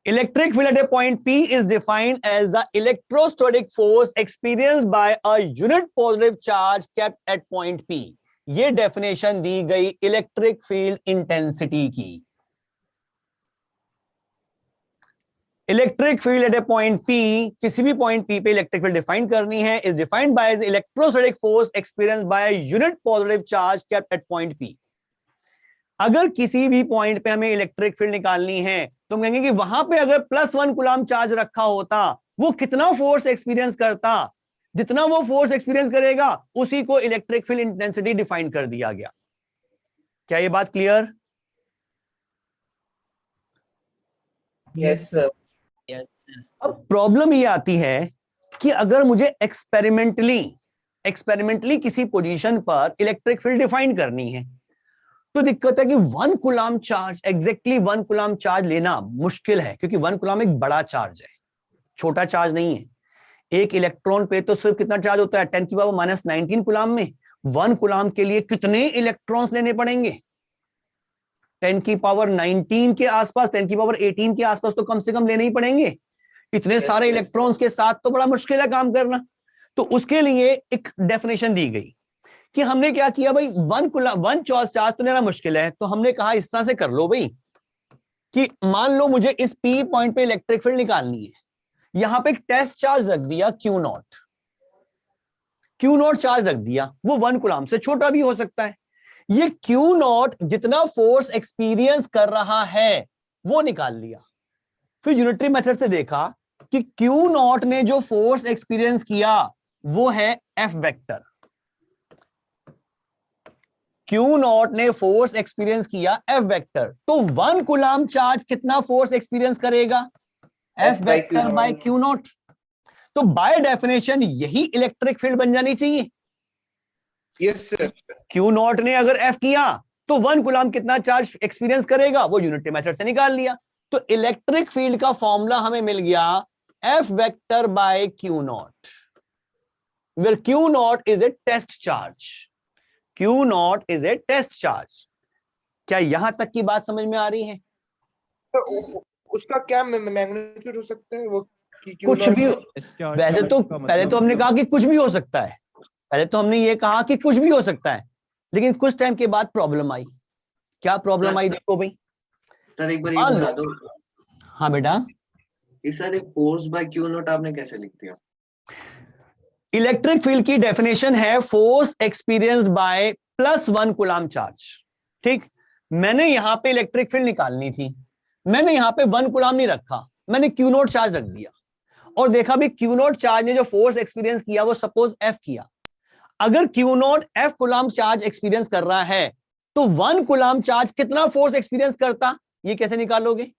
Electric field at a point P is defined as the electrostatic force experienced by a unit positive charge kept at point P. ये डेफिनेशन दी गई इलेक्ट्रिक फील्ड इंटेंसिटी की। इलेक्ट्रिक फील्ड एट ए पॉइंट P, किसी भी पॉइंट P पे इलेक्ट्रिक फील्ड डिफाइन करनी है, is defined by electrostatic force experienced by unit positive charge kept at point P। अगर किसी भी पॉइंट पे हमें इलेक्ट्रिक फील्ड निकालनी है तो हम कहेंगे कि वहां पे अगर +1 कूलम चार्ज रखा होता, वो कितना फोर्स एक्सपीरियंस करता, जितना वो फोर्स एक्सपीरियंस करेगा उसी को इलेक्ट्रिक फील्ड इंटेंसिटी डिफाइन कर दिया गया। क्या ये बात clear? Yes sir. Yes sir. अब प्रॉब्लम ये आती है कि अगर मुझे एक्सपेरिमेंटली किसी पोजीशन पर इलेक्ट्रिक फील्ड डिफाइन करनी है, तो दिक्कत है कि 1 coulomb charge, exactly 1 coulomb charge लेना मुश्किल है, क्योंकि 1 कूलम एक बड़ा चार्ज है, छोटा चार्ज नहीं है। एक इलेक्ट्रॉन पे तो सिर्फ कितना चार्ज होता है, 10⁻⁻19 कूलम में। 1 कूलम के लिए कितने इलेक्ट्रॉन्स लेने पड़ेंगे? 10⁻19 के आसपास, 10⁻18 के आसपास तो कम से कम लेने ही पड़ेंगे। इतने सारे इलेक्ट्रॉन्स के साथ तो बड़ा मुश्किल है काम करना। तो उसके लिए एक डेफिनेशन दी गई कि हमने क्या किया, भाई 1 चार्ज तो लेना मुश्किल है, तो हमने कहा इस तरह से कर लो भाई कि मान लो मुझे इस P पॉइंट पे इलेक्ट्रिक फील्ड निकालनी है, यहां पे एक टेस्ट चार्ज रख दिया Q0 चार्ज रख दिया, वो 1 कूलम से छोटा भी हो सकता है। ये Q0 जितना फोर्स एक्सपीरियंस कर रहा है वो निकाल लिया। फिर यूनिटरी मेथड से देखा कि Q0 ने जो फोर्स एक्सपीरियंस किया वो है F वेक्टर। Q0 ने फोर्स एक्सपीरियंस किया F वेक्टर, तो 1 कूलम चार्ज कितना फोर्स एक्सपीरियंस करेगा? F vector by Q0। तो बाय डेफिनेशन यही इलेक्ट्रिक फील्ड बन जानी चाहिए। Yes sir. Q0 ने अगर F किया तो 1 कूलम कितना चार्ज एक्सपीरियंस करेगा, वो यूनिटरी मेथड से निकाल लिया। तो इलेक्ट्रिक फील्ड का फॉर्मूला हमें मिल गया F vector by Q0, where Q0 is a test charge. Q0 is a test charge. क्या यहां तक की बात समझ में आ रही है? उसका क्या मैग्नीट्यूड हो सकता है? वो कुछ भी। वैसे तो पहले तो हमने कहा कि कुछ भी हो सकता है, पहले तो हमने ये कहा कि कुछ भी हो सकता है, लेकिन कुछ टाइम के बाद प्रॉब्लम आई क्या प्रॉब्लम आई देखो भाई। सर एक बार ये मान बता लो। दो, हाँ बेटा, इस sir force by Q not आपने कैसे लिख दिया? इलेक्ट्रिक फील्ड की डेफिनेशन है force experienced bye +1 coulomb charge. ठीक, मैंने यहां पे इलेक्ट्रिक फील्ड निकालनी थी, मैंने यहां पे 1 कूलम नहीं रखा, मैंने क्यू नॉट चार्ज रख दिया और देखा भी क्यू नॉट चार्ज ने जो फोर्स एक्सपीरियंस किया वो सपोज एफ किया। अगर Q not F coulomb charge experience कर रहा है तो 1 कूलम चार्ज कितना फोर्स एक्सपीरियंस करता, ये कैसे निकालोगे?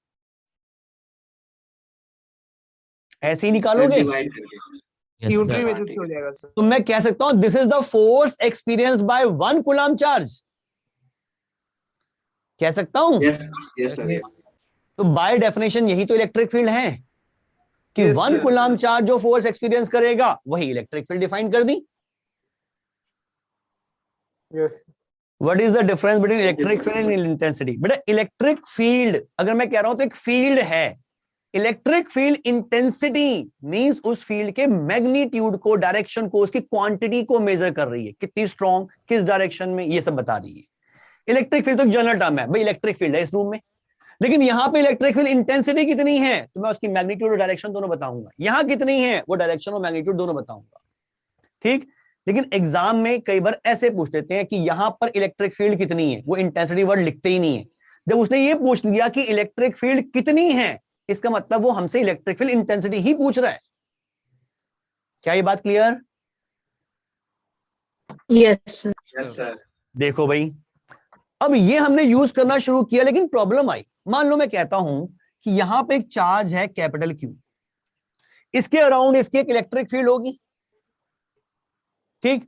ऐसे ही निकालोगे। डिवाइड करके न्यूट्री मेथड से हो जाएगा सर। तो मैं कह सकता हूं this is the force experience by 1 coulomb charge, कह सकता हूं। Yes sir. तो बाय डेफिनेशन यही तो इलेक्ट्रिक फील्ड है कि 1 कूलम चार्ज जो फोर्स एक्सपीरियंस करेगा वही इलेक्ट्रिक फील्ड डिफाइन कर दी। What is the difference between electric field and intensity? बेटा इलेक्ट्रिक फील्ड अगर मैं कह रहा हूं तो एक फील्ड है, इलेक्ट्रिक फील्ड इंटेंसिटी मींस उस फील्ड के मैग्नीट्यूड को, डायरेक्शन को, उसकी क्वांटिटी को मेजर कर रही है, कितनी स्ट्रॉन्ग, किस डायरेक्शन में, ये सब बता रही है। इलेक्ट्रिक फील्ड तो जनरल टर्म है भाई, इलेक्ट्रिक फील्ड है इस रूम में, लेकिन यहां पे इलेक्ट्रिक फील्ड इंटेंसिटी कितनी है तो मैं उसकी मैग्नीट्यूड और डायरेक्शन दोनों बताऊंगा। यहां कितनी है वो डायरेक्शन और मैग्नीट्यूड दोनों बताऊंगा। ठीक, लेकिन एग्जाम में कई बार ऐसे पूछ लेते हैं कि यहां पर इलेक्ट्रिक फील्ड कितनी है, वो इंटेंसिटी वर्ड लिखते ही नहीं है। जब उसने ये पूछ लिया कि इलेक्ट्रिक फील्ड कितनी है, इसका मतलब वो हमसे इलेक्ट्रिक फील्ड इंटेंसिटी ही पूछ रहा है। क्या ये बात क्लियर? Yes sir. देखो भाई, अब ये हमने यूज करना शुरू किया लेकिन प्रॉब्लम आई। मान लो मैं कहता हूं कि यहां पे एक चार्ज है कैपिटल क्यू, इसके अराउंड इसकी एक इलेक्ट्रिक फील्ड होगी। ठीक,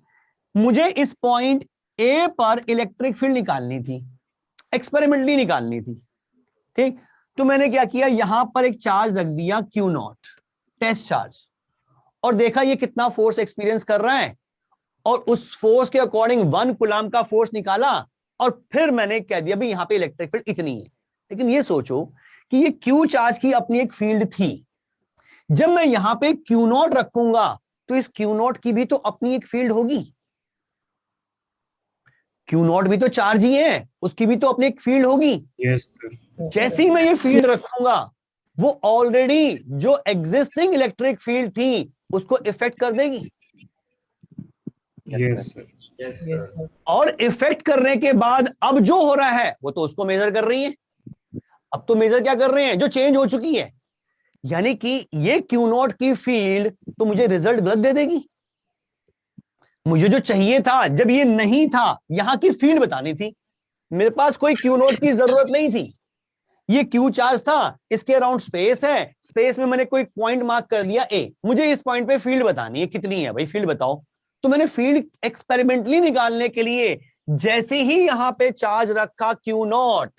मुझे इस पॉइंट ए पर इलेक्ट्रिक फील्ड निकालनी थी, एक्सपेरिमेंटली निकालनी थी। ठीक, तो मैंने क्या किया, यहां पर एक चार्ज रख दिया क्यू नॉट, टेस्ट चार्ज, और देखा ये कितना फोर्स एक्सपीरियंस कर रहा है, और उस फोर्स के अकॉर्डिंग 1 कूलम का फोर्स निकाला, और फिर मैंने कह दिया भाई यहां पे इलेक्ट्रिक फील्ड इतनी है। लेकिन ये सोचो कि ये क्यू चार्ज की अपनी एक फील्ड थी, जब मैं यहां पे क्यू नॉट रखूंगा तो इस क्यू नॉट की भी तो अपनी एक फील्ड होगी। क्यू नॉट भी तो चार्ज ही है, उसकी भी तो अपनी एक फील्ड होगी। Yes sir. जैसे ही मैं ये फील्ड रखूंगा वो ऑलरेडी जो एग्जिस्टिंग इलेक्ट्रिक फील्ड थी उसको इफेक्ट कर देगी। Yes sir. और इफेक्ट करने के बाद अब जो हो रहा है वो तो उसको मेजर कर रही है। अब तो मेजर क्या कर रहे हैं, जो चेंज हो चुकी है, यानी कि ये क्यू नॉट की फील्ड तो मुझे रिजल्ट गलत दे देगी। मुझे जो चाहिए था, जब ये नहीं था, यहां की फील्ड बतानी थी, मेरे पास कोई क्यू नॉट की जरूरत नहीं थी, ये क्यू चार्ज था, इसके अराउंड स्पेस है, स्पेस में मैंने कोई पॉइंट मार्क कर दिया ए, मुझे इस पॉइंट पे फील्ड बतानी है, कितनी है भाई फील्ड बताओ। तो मैंने फील्ड एक्सपेरिमेंटली निकालने के लिए जैसे ही यहां पे चार्ज रखा क्यू नॉट,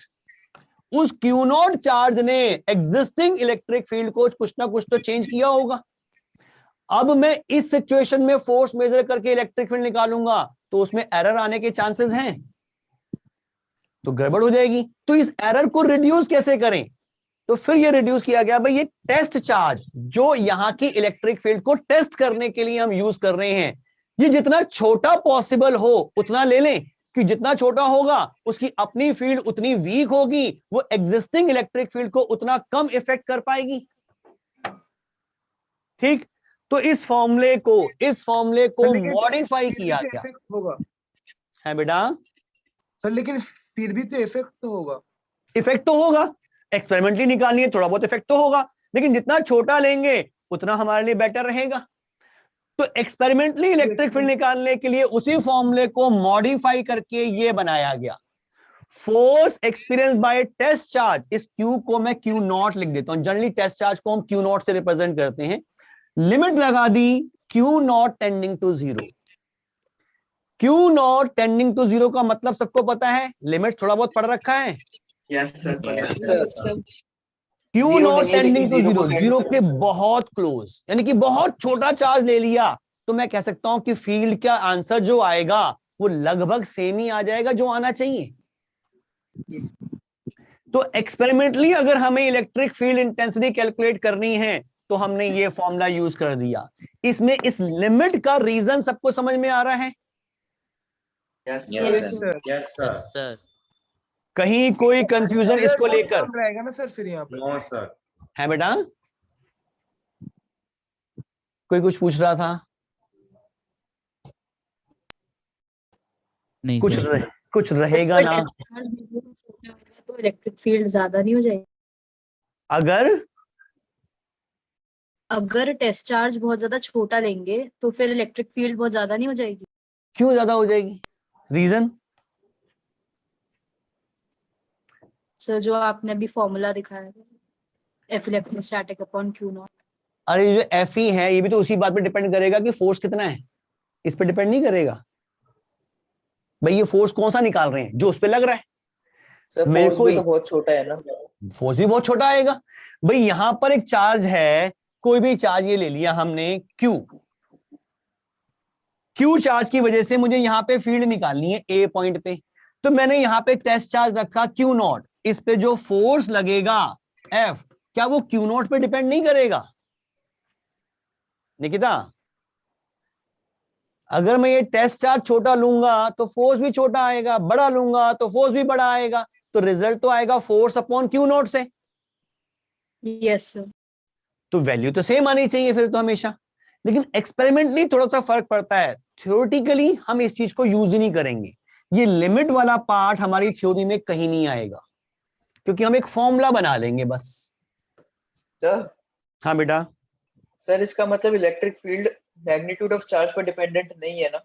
उस क्यू नॉट चार्ज ने एग्जिस्टिंग इलेक्ट्रिक फील्ड को कुछ ना कुछ तो चेंज किया होगा। अब मैं इस सिचुएशन में फोर्स मेजर करके इलेक्ट्रिक फील्ड निकालूंगा तो उसमें एरर आने के चांसेस हैं, तो गड़बड़ हो जाएगी। तो इस एरर को रिड्यूस कैसे करें, तो फिर ये रिड्यूस किया गया भाई, ये टेस्ट चार्ज जो यहां की इलेक्ट्रिक फील्ड को टेस्ट करने के लिए हम यूज कर रहे हैं, ये जितना छोटा पॉसिबल हो उतना ले लें, कि जितना छोटा होगा उसकी अपनी फील्ड उतनी वीक होगी, वो एग्जिस्टिंग इलेक्ट्रिक फील्ड को उतना कम इफेक्ट कर पाएगी। ठीक, तो इस फॉर्मूले को मॉडिफाई किया गया होगा है बेटा सर, लेकिन फिर भी तो इफेक्ट तो होगा। इफेक्ट तो होगा, एक्सपेरिमेंटली निकालनी है, थोड़ा बहुत इफेक्ट तो होगा, लेकिन जितना छोटा लेंगे उतना हमारे लिए बेटर रहेगा। तो एक्सपेरिमेंटली इलेक्ट्रिक फील्ड निकालने के लिए उसी फॉर्मूले को मॉडिफाई करके ये बनाया गया, force experience by test charge. इस क्यू को मैं क्यू नॉट लिख देता हूं, जनरली टेस्ट चार्ज को हम क्यू नॉट से रिप्रेजेंट करते हैं। लिमिट लगा दी Q not tending to 0। Q not tending to 0 का मतलब सबको पता है, लिमिट थोड़ा बहुत पढ़ रखा है। Yes sir. Q not tending to 0, 0 के बहुत क्लोज, यानी कि बहुत छोटा चार्ज ले लिया तो मैं कह सकता हूं कि फील्ड का आंसर जो आएगा वो लगभग सेम ही आ जाएगा जो आना चाहिए। तो एक्सपेरिमेंटली अगर हमें इलेक्ट्रिक फील्ड इंटेंसिटी कैलकुलेट करनी है तो हमने ये फॉर्मूला यूज कर दिया। इसमें इस लिमिट का रीजन सबको समझ में आ रहा है? Yes sir. सर कहीं कोई कंफ्यूजन इसको लेकर रहेगा ना सर फिर यहाँ पे? No sir. है बेटा? कोई कुछ पूछ रहा था? नहीं कुछ रहेगा ना? तो इलेक्ट्रिक फील्ड ज्यादा नहीं हो जाएगी? अगर टेस्ट चार्ज बहुत ज्यादा छोटा लेंगे तो फिर इलेक्ट्रिक फील्ड बहुत ज्यादा नहीं हो जाएगी? क्यों ज्यादा हो जाएगी? रीजन? सर जो आपने अभी फॉर्मूला दिखाया, F electrostatic upon Q not. अरे ये जो एफ ई है ये भी तो उसी बात पे डिपेंड करेगा कि फोर्स कितना है, इस पे डिपेंड नहीं करेगा भाई। ये फोर्स कौन सा निकाल रहे हैं जो उस पे लग रहा है। सर मेरे फोर्स को भी तो बहुत छोटा है ना। फोर्स भी बहुत छोटा आएगा भाई। यहां पर एक चार्ज है, कोई भी चार्ज ये ले लिया हमने क्यू चार्ज की वजह से मुझे यहां पे फील्ड निकालनी है ए पॉइंट पे, तो मैंने यहां पे टेस्ट चार्ज रखा क्यू नॉट। इस पे जो फोर्स लगेगा एफ, क्या वो क्यू नॉट पे डिपेंड नहीं करेगा निकिता? अगर मैं ये टेस्ट चार्ज छोटा लूंगा तो फोर्स भी छोटा आएगा, बड़ा लूंगा तो फोर्स भी बड़ा आएगा, तो रिजल्ट तो आएगा फोर्स अपॉन क्यू नॉट से। Yes sir. तो वैल्यू तो सेम आनी चाहिए फिर तो हमेशा। लेकिन एक्सपेरिमेंटली थोड़ा सा फर्क पड़ता है, थ्योरेटिकली हम इस चीज को यूज ही नहीं करेंगे। ये लिमिट वाला पार्ट हमारी थ्योरी में कहीं नहीं आएगा, क्योंकि हम एक फॉर्मूला बना लेंगे बस। सर हाँ बेटा। सर इसका मतलब electric field magnitude of charge पर डिपेंडेंट नहीं है ना?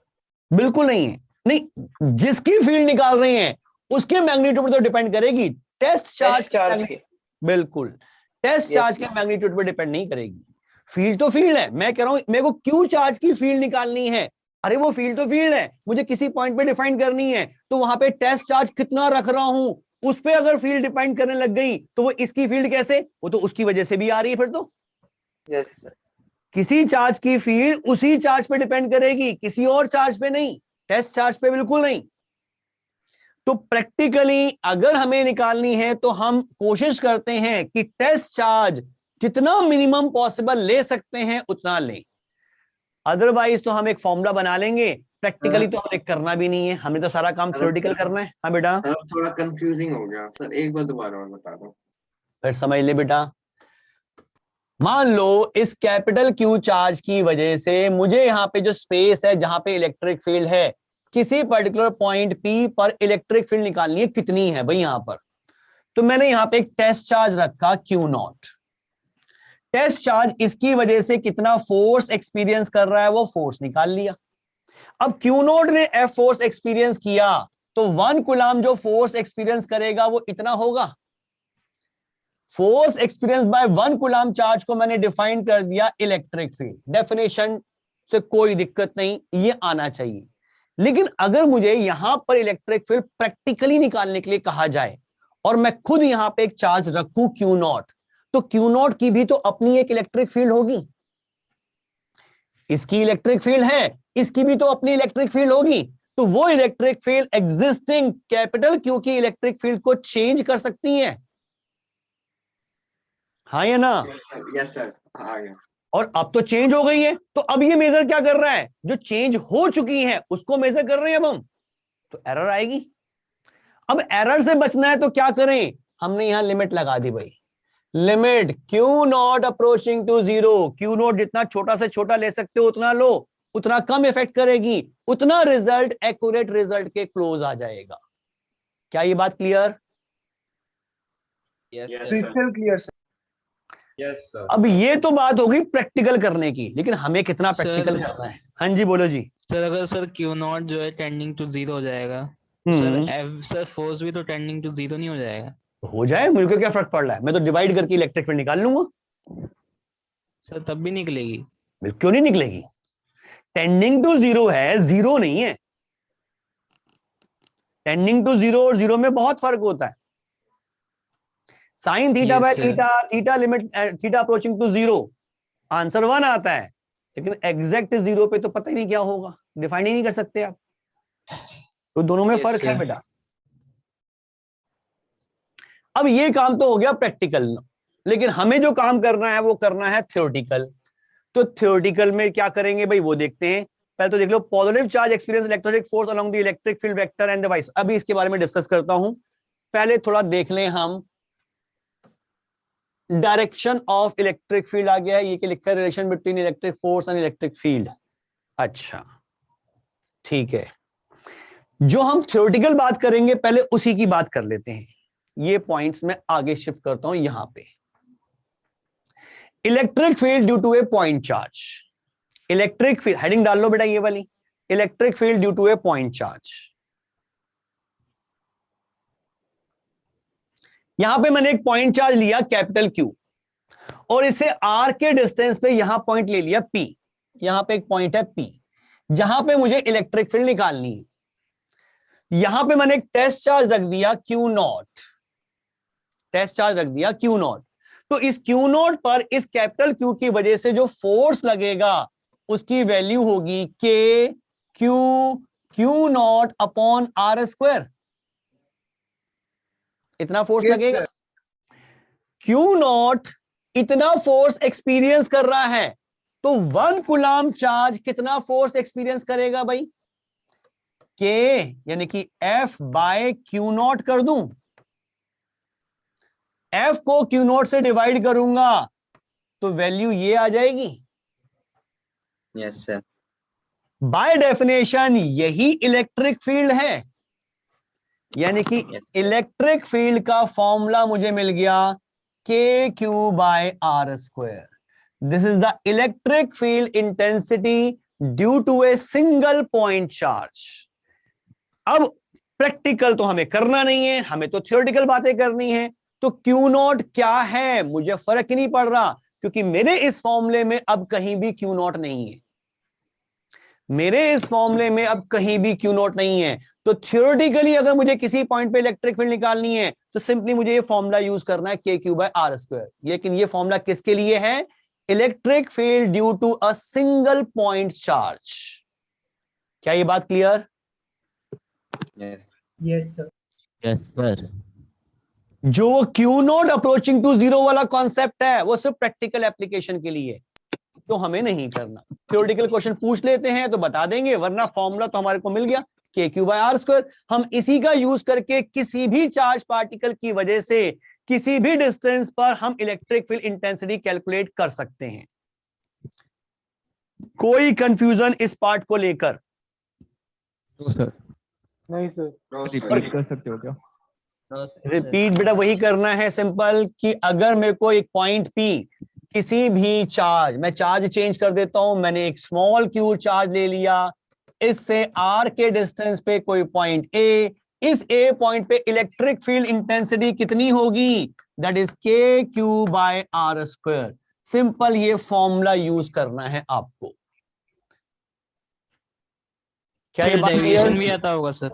बिल्कुल नहीं है। नहीं, जिसकी फील्ड निकाल रहे हैं उसके मैग्नीट्यूड पर तो डिपेंड करेगी, टेस्ट चार्ज के। बिल्कुल, टेस्ट चार्ज के मैग्नीट्यूड पर डिपेंड नहीं करेगी। फील्ड तो फील्ड है। मैं कह रहा हूं मेरे को क्यू चार्ज की फील्ड निकालनी है, अरे वो फील्ड तो फील्ड है, मुझे किसी पॉइंट पे डिफाइन करनी है, तो वहां पे टेस्ट चार्ज कितना रख रहा हूं उस पे अगर फील्ड डिफाइन करने लग गई तो वो इसकी फील्ड कैसे, वो तो उसकी वजह से भी आ रही है फिर तो। Yes sir. किसी चार्ज की फील्ड उसी चार्ज पे डिपेंड करेगी, किसी और चार्ज पे नहीं, टेस्ट चार्ज पे बिल्कुल नहीं। तो प्रैक्टिकली अगर हमें निकालनी है तो हम कोशिश करते हैं कि टेस्ट चार्ज जितना मिनिमम पॉसिबल ले सकते हैं उतना लें, अदरवाइज तो हम एक फॉर्मूला बना लेंगे। प्रैक्टिकली तो हमें करना भी नहीं है, हमें तो सारा काम थ्योरेटिकल करना है। हाँ बेटा। थोड़ा कंफ्यूजिंग हो गया सर, एक बार दोबारा और बता दो। फिर समझ ले बेटा। मान लो इस कैपिटल क्यू चार्ज की वजह से मुझे यहां पे जो स्पेस है जहां पे इलेक्ट्रिक फील्ड है, किसी पर्टिकुलर पॉइंट पी पर इलेक्ट्रिक फील्ड निकालनी है, कितनी है भाई यहां पर। तो मैंने यहां पे एक टेस्ट चार्ज रखा क्यू नॉट। टेस्ट चार्ज इसकी वजह से कितना फोर्स एक्सपीरियंस कर रहा है वो फोर्स निकाल लिया। अब क्यू नॉट ने एफ फोर्स एक्सपीरियंस किया तो 1 कूलम जो फोर्स एक्सपीरियंस करेगा वो इतना होगा। Force experience by 1 coulomb charge को मैंने डिफाइन कर दिया इलेक्ट्रिक फील्ड। डेफिनेशन से कोई दिक्कत नहीं, ये आना चाहिए। लेकिन अगर मुझे यहां पर इलेक्ट्रिक फील्ड प्रैक्टिकली निकालने के लिए कहा जाए और मैं खुद यहां पे एक चार्ज रखूं क्यू नॉट, तो क्यू नॉट की भी तो अपनी एक इलेक्ट्रिक फील्ड होगी। इसकी इलेक्ट्रिक फील्ड है, इसकी भी तो अपनी इलेक्ट्रिक फील्ड होगी। तो वो electric field existing capital Q की इलेक्ट्रिक फील्ड को चेंज कर सकती है। हाँ या ना? यस सर, आ गया। और अब तो चेंज हो गई है, तो अब ये मेजर क्या कर रहा है, जो चेंज हो चुकी है उसको मेजर कर रहे हैं अब हम, तो एरर आएगी। अब एरर से बचना है तो क्या करें, हमने यहां लिमिट लगा दी भाई। Limit Q not approaching to 0। Q not जितना छोटा से छोटा ले सकते हो उतना लो, उतना कम इफेक्ट करेगी, उतना रिजल्ट एक्यूरेट रिजल्ट के क्लोज आ जाएगा। क्या ये बात clear? Clear sir. Yes sir. अब ये तो बात होगी प्रैक्टिकल करने की, लेकिन हमें कितना प्रैक्टिकल करना है। हाँ जी बोलो जी। सर अगर सर क्यू नॉट जो है टेंडिंग टू 0 हो जाएगा, सर एफ सर फोर्स भी तो टेंडिंग टू 0 नहीं हो जाएगा? हो जाए, मुझे को क्या फर्क पड़ रहा है, मैं तो डिवाइड करके इलेक्ट्रिक फील्ड निकाल लूंगा। सर तब भी निकलेगी? क्यों नहीं निकलेगी? टेंडिंग टू 0 है, 0 नहीं है। टेंडिंग टू 0 और 0 में बहुत फर्क होता है। Sine theta by theta, theta limit theta approaching to 0, answer 1 आता है। लेकिन एग्जैक्ट 0 पे तो पता ही नहीं क्या होगा, डिफाइन ही नहीं कर सकते आप। तो दोनों में फर्क है बेटा। अब ये काम तो हो गया प्रैक्टिकल, लेकिन हमें जो काम करना है वो करना है थ्योरेटिकल। तो थ्योरेटिकल में क्या करेंगे भाई वो देखते हैं। पहले तो देख लो, positive charge experience electrostatic force along the electric field vector and the vice. अभी इसके बारे में डिस्कस करता हूं। पहले थोड़ा देख लें हम डायरेक्शन ऑफ इलेक्ट्रिक फील्ड आ गया है, ये क्या लिखा है, relation between electric force and electric field. अच्छा ठीक है, जो हम थ्योरेटिकल बात करेंगे पहले उसी की बात कर लेते हैं। ये पॉइंट्स मैं आगे शिफ्ट करता हूं यहां पे। Electric field due to a point charge, electric field heading डाल लो बेटा ये वाली, electric field due to a point charge. यहां पे मैंने एक पॉइंट चार्ज लिया कैपिटल Q और इसे R के डिस्टेंस पे यहां पॉइंट ले लिया P, यहां पे एक पॉइंट है P जहां पे मुझे इलेक्ट्रिक फील्ड निकालनी है। यहां पे मैंने एक टेस्ट चार्ज रख दिया Q0, टेस्ट चार्ज रख दिया Q0। तो इस Q0 पर इस कैपिटल Q की वजह से जो फोर्स लगेगा उसकी वैल्यू होगी K Q0 upon R square. इतना फोर्स लगेगा, Q0 इतना फोर्स एक्सपीरियंस कर रहा है, तो 1 कूलम चार्ज कितना फोर्स एक्सपीरियंस करेगा भाई, K यानी कि F बाय Q0 कर दूं, F को Q0 से डिवाइड करूंगा तो वैल्यू ये आ जाएगी। Yes sir. बाय डेफिनेशन यही इलेक्ट्रिक फील्ड है, यानी कि इलेक्ट्रिक फील्ड का फॉर्मूला मुझे मिल गया KQ by R square. This is the electric field intensity due to a single point charge. अब प्रैक्टिकल तो हमें करना नहीं है, हमें तो थ्योरेटिकल बातें करनी है। तो Q0 क्या है मुझे फर्क ही नहीं पड़ रहा, क्योंकि मेरे इस फॉर्मूले में अब कहीं भी Q0 नहीं है, मेरे इस फॉर्मूले में अब कहीं भी Q0 नहीं है। तो थ्योरेटिकली अगर मुझे किसी पॉइंट पे इलेक्ट्रिक फील्ड निकालनी है तो सिंपली मुझे ये फॉर्मूला यूज करना है KQ बाय R स्क्वायर। लेकिन ये फॉर्मूला किसके लिए है, electric field due to a single point charge. क्या ये बात clear? Yes sir. Yes sir. जो वो Q0 अप्रोचिंग टू जीरो वाला कॉन्सेप्ट है वो सिर्फ प्रैक्टिकल एप्लीकेशन के लिए, तो हमें नहीं करना। थ्योरेटिकल क्वेश्चन पूछ लेते हैं तो बता देंगे, वरना फॉर्मूला तो हमारे को मिल गया KQ बाय R स्क्वायर। हम इसी का यूज करके किसी भी चार्ज पार्टिकल की वजह से किसी भी डिस्टेंस पर हम इलेक्ट्रिक फील्ड इंटेंसिटी कैलकुलेट कर सकते हैं। कोई कंफ्यूजन इस पार्ट को लेकर? नहीं सर। रिपीट कर सकते हो क्या? रिपीट बेटा वही करना है सिंपल, कि अगर मेरे को एक पॉइंट P किसी भी चार्ज, मैं चार्ज चेंज कर देता हूं, मैंने एक स्मॉल q चार्ज ले लिया, इससे R के डिस्टेंस पे कोई पॉइंट A, इस A पॉइंट पे इलेक्ट्रिक फील्ड इंटेंसिटी कितनी होगी, that is KQ by R square. Simple ये फॉर्मूला यूज करना है आपको। क्या ये बात डेविएशन भी आता होगा सर?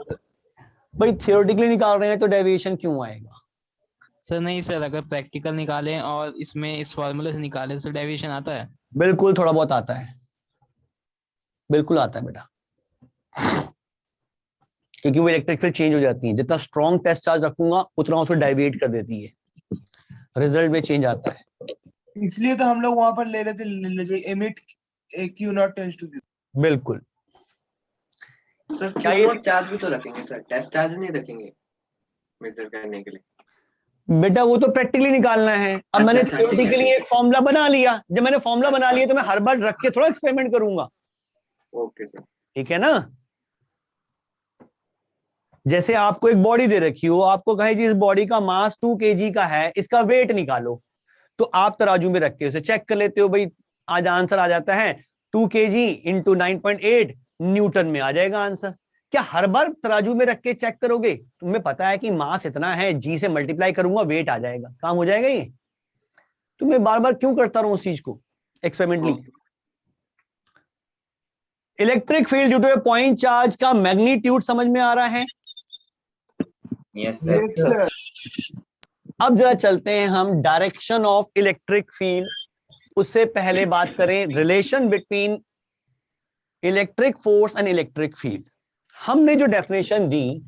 भाई थियोरेटिकली निकाल रहे हैं तो डेविएशन क्यों आएगा सर? नहीं सर, अगर प्रैक्टिकल निकालें और इसमें इस फॉर्मूले से निकालें तो डेविएशन आता है? बिल्कुल, थोड़ा बहुत आता है, बिल्कुल आता है बेटा, क्योंकि वो इलेक्ट्रिक फील्ड चेंज हो जाती है। जितना स्ट्रॉन्ग टेस्ट चार्ज रखूंगा उतना उसको डाइवेट कर देती है, रिजल्ट में चेंज आता है। इसलिए तो हम लोग वहां पर ले लेते एमिट Q0 टेंड्स टू 0। बिल्कुल। सर Q0 चार्ज भी तो रखेंगे सर, टेस्ट चार्ज नहीं रखेंगे मेजर करने के लिए? बेटा वो तो प्रैक्टिकली निकालना है। अब मैंने थियोरेटिकली एक फॉर्मूला बना लिया, जब मैंने फॉर्मूला बना लिया तो मैं हर बार रख के थोड़ा एक्सपेरिमेंट करूंगा। Okay sir. ठीक है ना? जैसे आपको एक बॉडी दे रखी हो, आपको कहे जी इस बॉडी का मास 2 kg का है, इसका वेट निकालो, तो आप तराजू में रख के उसे चेक कर लेते हो, भाई आज आंसर आ जाता है 2 kg इंटू 9.8 न्यूटन में आ जाएगा आंसर। क्या हर बार तराजू में रख के चेक करोगे? तुम्हें पता है कि मास इतना है, जी से मल्टीप्लाई करूंगा वेट आ जाएगा, काम हो जाएगा ये। तुम्हें बार बार क्यों करता रहूं उस चीज को experimentally? Electric field due to a point charge का मैग्नीट्यूड समझ में आ रहा है? Yes sir. अब जरा चलते हैं हम डायरेक्शन ऑफ इलेक्ट्रिक फील्ड। उससे पहले बात करें relation between electric force and electric field. हमने जो डेफिनेशन दी,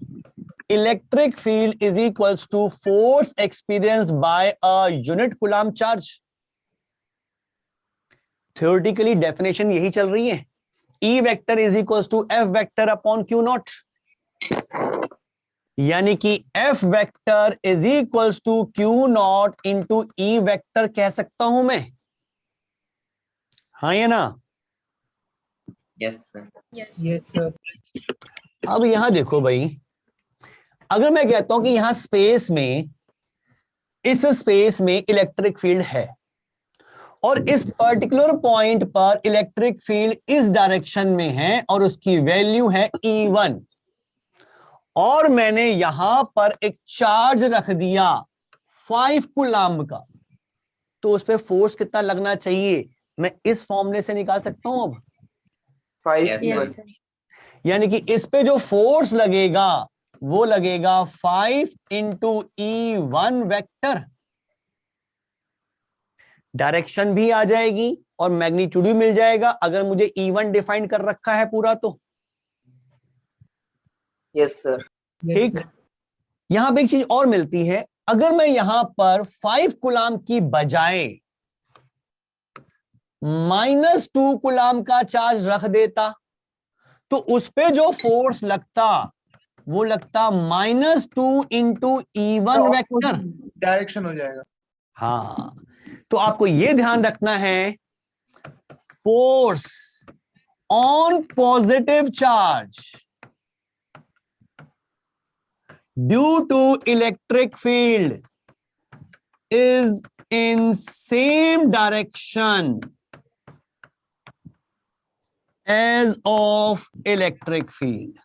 electric field is equals to force experienced by a unit coulomb charge. Theoretically definition यही चल रही है, E vector is equals to F vector upon Q0। यानी कि F vector is equals to Q not into E vector कह सकता हूं मैं, हाँ या ना? Yes sir. Yes sir. अब यहां देखो भाई, अगर मैं कहता हूं कि यहां स्पेस में, इस स्पेस में इलेक्ट्रिक फील्ड है और इस पर्टिकुलर पॉइंट पर इलेक्ट्रिक फील्ड इस डायरेक्शन में है और उसकी वैल्यू है E1, और मैंने यहां पर एक चार्ज रख दिया 5 कूलम्ब का, तो उस पर फोर्स कितना लगना चाहिए मैं इस फॉर्मूले से निकाल सकता हूं अब। 5 यानी कि इस पे जो फोर्स लगेगा वो लगेगा 5 इंटू E1 वेक्टर, डायरेक्शन भी आ जाएगी और मैग्नीट्यूड भी मिल जाएगा अगर मुझे E1 डिफाइन कर रखा है पूरा तो। Yes sir. ठीक, यहां पे एक चीज और मिलती है, अगर मैं यहां पर 5 कूलम्ब की बजाय -2 कूलम्ब का चार्ज रख देता तो उस पे जो फोर्स लगता वो लगता -2 इंटू E1 वेक्टर, डायरेक्शन हो जाएगा। हाँ, तो आपको यह ध्यान रखना है, force on positive charge due to electric field is in same direction as of electric field,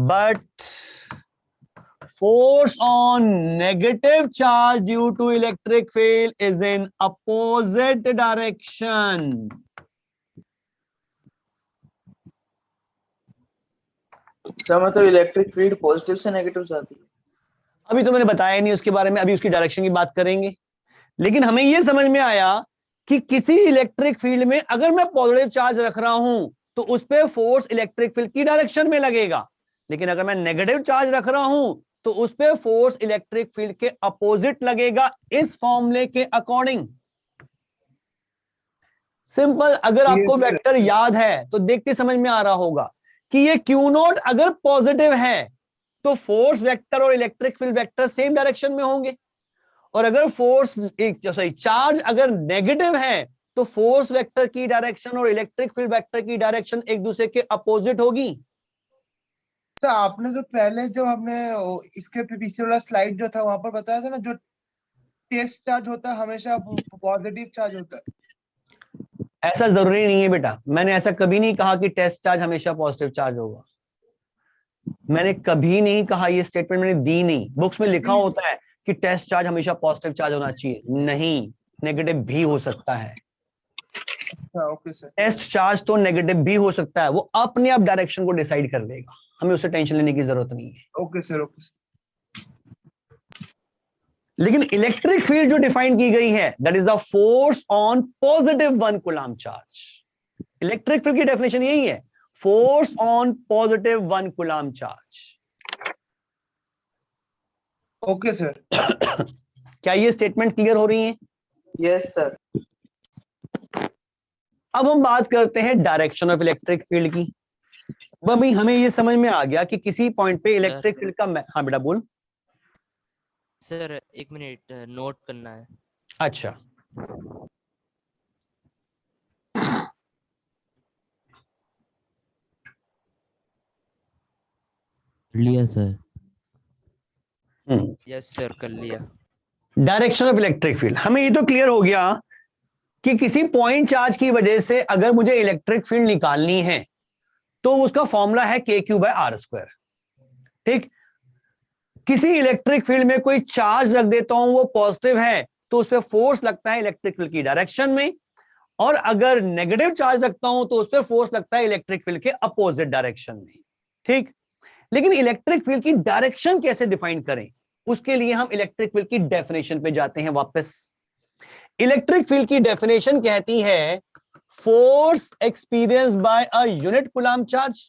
but force on negative charge due to electric field is in opposite direction. Sir मतलब इलेक्ट्रिक फील्ड पॉजिटिव से नेगेटिव जाती है? अभी तो मैंने बताया नहीं उसके बारे में, अभी उसकी डायरेक्शन की बात करेंगे, लेकिन हमें यह समझ में आया कि किसी इलेक्ट्रिक फील्ड में अगर मैं पॉजिटिव चार्ज रख रहा हूं तो उस पे फोर्स इलेक्ट्रिक फील्ड की डायरेक्शन में लगेगा, लेकिन अगर मैं नेगेटिव चार्ज रख रहा हूं तो उस पे फोर्स इलेक्ट्रिक फील्ड के अपोजिट लगेगा, इस फॉर्मूले के अकॉर्डिंग। सिंपल, अगर आपको वेक्टर याद है तो देखते समझ में आ रहा होगा कि ये Q नॉट अगर पॉजिटिव है तो फोर्स वेक्टर और electric field vector same direction में होंगे, और अगर फोर्स चार्ज अगर नेगेटिव है तो फोर्स वेक्टर की डायरेक्शन और इलेक्ट्रिक फील्ड वेक्टर की डायरेक्शन एक दूसरे के अपोजिट होगी। तो आपने जो पहले जो हमने इसके पीछे वाला स्लाइड जो था वहां पर बताया था ना, जो टेस्ट चार्ज होता है हमेशा पॉजिटिव चार्ज होता है। ऐसा जरूरी नहीं है बेटा, मैंने ऐसा कभी नहीं कहा कि टेस्ट चार्ज हमेशा पॉजिटिव चार्ज होगा, मैंने कभी नहीं कहा, ये स्टेटमेंट मैंने दी नहीं। बुक्स में लिखा होता है कि टेस्ट चार्ज हमेशा पॉजिटिव चार्ज होना चाहिए, नहीं, नेगेटिव भी हो सकता है। Okay sir. टेस्ट चार्ज तो नेगेटिव भी हो सकता है, वो अपने आप डायरेक्शन को डिसाइड कर लेगा, हमें उससे टेंशन लेने की जरूरत नहीं है। Okay sir, okay sir. लेकिन इलेक्ट्रिक फील्ड जो डिफाइन की गई है that is the force on positive 1 coulomb charge. Electric field की डेफिनेशन यही है, force on positive 1 coulomb charge. Okay sir. क्या ये स्टेटमेंट क्लियर हो रही है? Yes sir. अब हम बात करते हैं डायरेक्शन ऑफ इलेक्ट्रिक फील्ड की। भाई हमें ये समझ में आ गया कि किसी पॉइंट पे इलेक्ट्रिक फील्ड का, हाँ बेटा बोल। सर 1 मिनट नोट करना है। अच्छा, लिया सर। यस सर, कर लिया। डायरेक्शन ऑफ इलेक्ट्रिक फील्ड, हमें ये तो क्लियर हो गया कि किसी पॉइंट चार्ज की वजह से अगर मुझे इलेक्ट्रिक फील्ड निकालनी है तो उसका फॉर्मूला है KQ/R²। ठीक, किसी इलेक्ट्रिक फील्ड में कोई चार्ज रख देता हूं, वो पॉजिटिव है तो उस पर फोर्स लगता है इलेक्ट्रिक फील्ड की डायरेक्शन में, और अगर नेगेटिव चार्ज रखता हूं तो उस पर फोर्स लगता है इलेक्ट्रिक फील्ड के अपोजिट डायरेक्शन में। ठीक, लेकिन इलेक्ट्रिक फील्ड की डायरेक्शन कैसे डिफाइन करें, उसके लिए हम इलेक्ट्रिक फील्ड की डेफिनेशन पे जाते हैं वापस। इलेक्ट्रिक फील्ड की डेफिनेशन कहती है force experience bye a unit coulomb charge.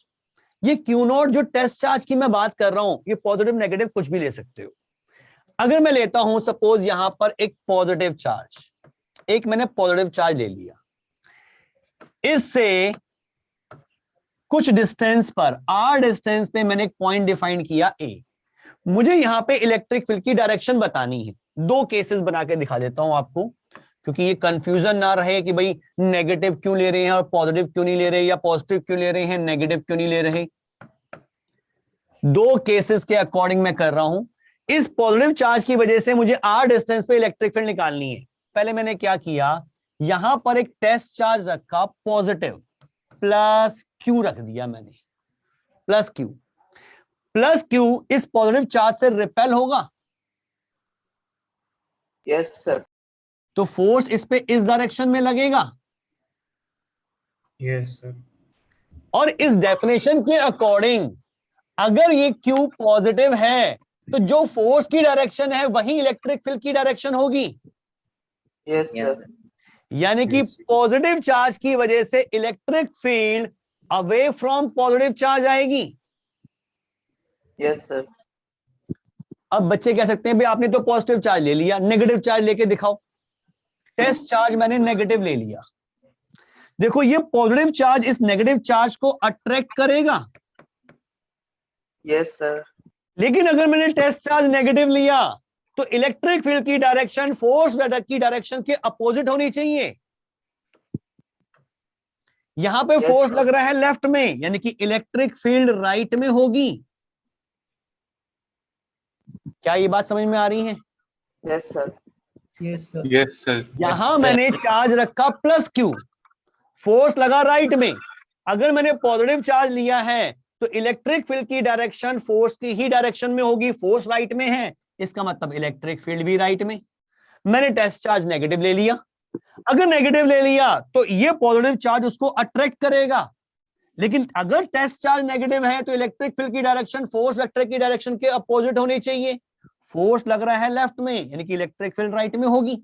ये Q नॉट जो टेस्ट चार्ज की मैं बात कर रहा हूं, ये पॉजिटिव नेगेटिव कुछ भी ले सकते हो। अगर मैं लेता हूं सपोज यहां पर एक पॉजिटिव चार्ज, एक मैंने पॉजिटिव चार्ज ले लिया, इससे कुछ डिस्टेंस पर, r डिस्टेंस पे मैंने एक पॉइंट डिफाइन किया A। मुझे यहां पे इलेक्ट्रिक फील्ड की डायरेक्शन बतानी है। दो केसेस बना के दिखा देता हूं आपको, क्योंकि ये कंफ्यूजन ना रहे कि भाई नेगेटिव क्यों ले रहे हैं और पॉजिटिव क्यों नहीं ले रहे, या पॉजिटिव क्यों ले रहे हैं नेगेटिव क्यों नहीं ले रहे। दो केसेस के अकॉर्डिंग मैं कर रहा हूं। इस पॉजिटिव चार्ज की वजह से मुझे r डिस्टेंस पे इलेक्ट्रिक फील्ड निकालनी है। पहले मैंने क्या किया, यहां पर एक टेस्ट चार्ज रखा पॉजिटिव, प्लस q रख दिया मैंने, प्लस q इस पॉजिटिव चार्ज से रिपेल होगा। Yes sir. तो फोर्स इस पे इस डायरेक्शन में लगेगा। Yes sir. और इस डेफिनेशन के अकॉर्डिंग अगर ये Q पॉजिटिव है तो जो फोर्स की डायरेक्शन है वही इलेक्ट्रिक फील्ड की डायरेक्शन होगी। Yes sir. यानी कि पॉजिटिव चार्ज की वजह से electric field away from positive charge आएगी। Yes sir. अब बच्चे कह सकते हैं भाई आपने तो पॉजिटिव चार्ज ले लिया, नेगेटिव चार्ज लेके दिखाओ। टेस्ट चार्ज मैंने नेगेटिव ले लिया, देखो ये पॉजिटिव चार्ज इस नेगेटिव चार्ज को अट्रैक्ट करेगा। Yes sir. लेकिन अगर मैंने टेस्ट चार्ज नेगेटिव लिया तो इलेक्ट्रिक फील्ड की डायरेक्शन फोर्स की डायरेक्शन के अपोजिट होनी चाहिए। यहां पे फोर्स लग रहा है लेफ्ट में, यानी कि इलेक्ट्रिक फील्ड राइट में होगी। क्या ये बात समझ में आ रही है? Yes sir. Yes sir. Yes sir. यहां मैंने चार्ज रखा प्लस Q, फोर्स लगा राइट में। अगर मैंने पॉजिटिव चार्ज लिया है तो इलेक्ट्रिक फील्ड की डायरेक्शन फोर्स की ही डायरेक्शन में होगी। फोर्स राइट में है, इसका मतलब इलेक्ट्रिक फील्ड भी राइट में। मैंने टेस्ट चार्ज नेगेटिव ले लिया, अगर नेगेटिव ले लिया तो ये पॉजिटिव चार्ज उसको अट्रैक्ट करेगा। लेकिन अगर टेस्ट चार्ज नेगेटिव है तो इलेक्ट्रिक फील्ड की डायरेक्शन फोर्स वेक्टर की डायरेक्शन के अपोजिट होनी चाहिए। फोर्स लग रहा है लेफ्ट में, यानी कि इलेक्ट्रिक फील्ड राइट में होगी।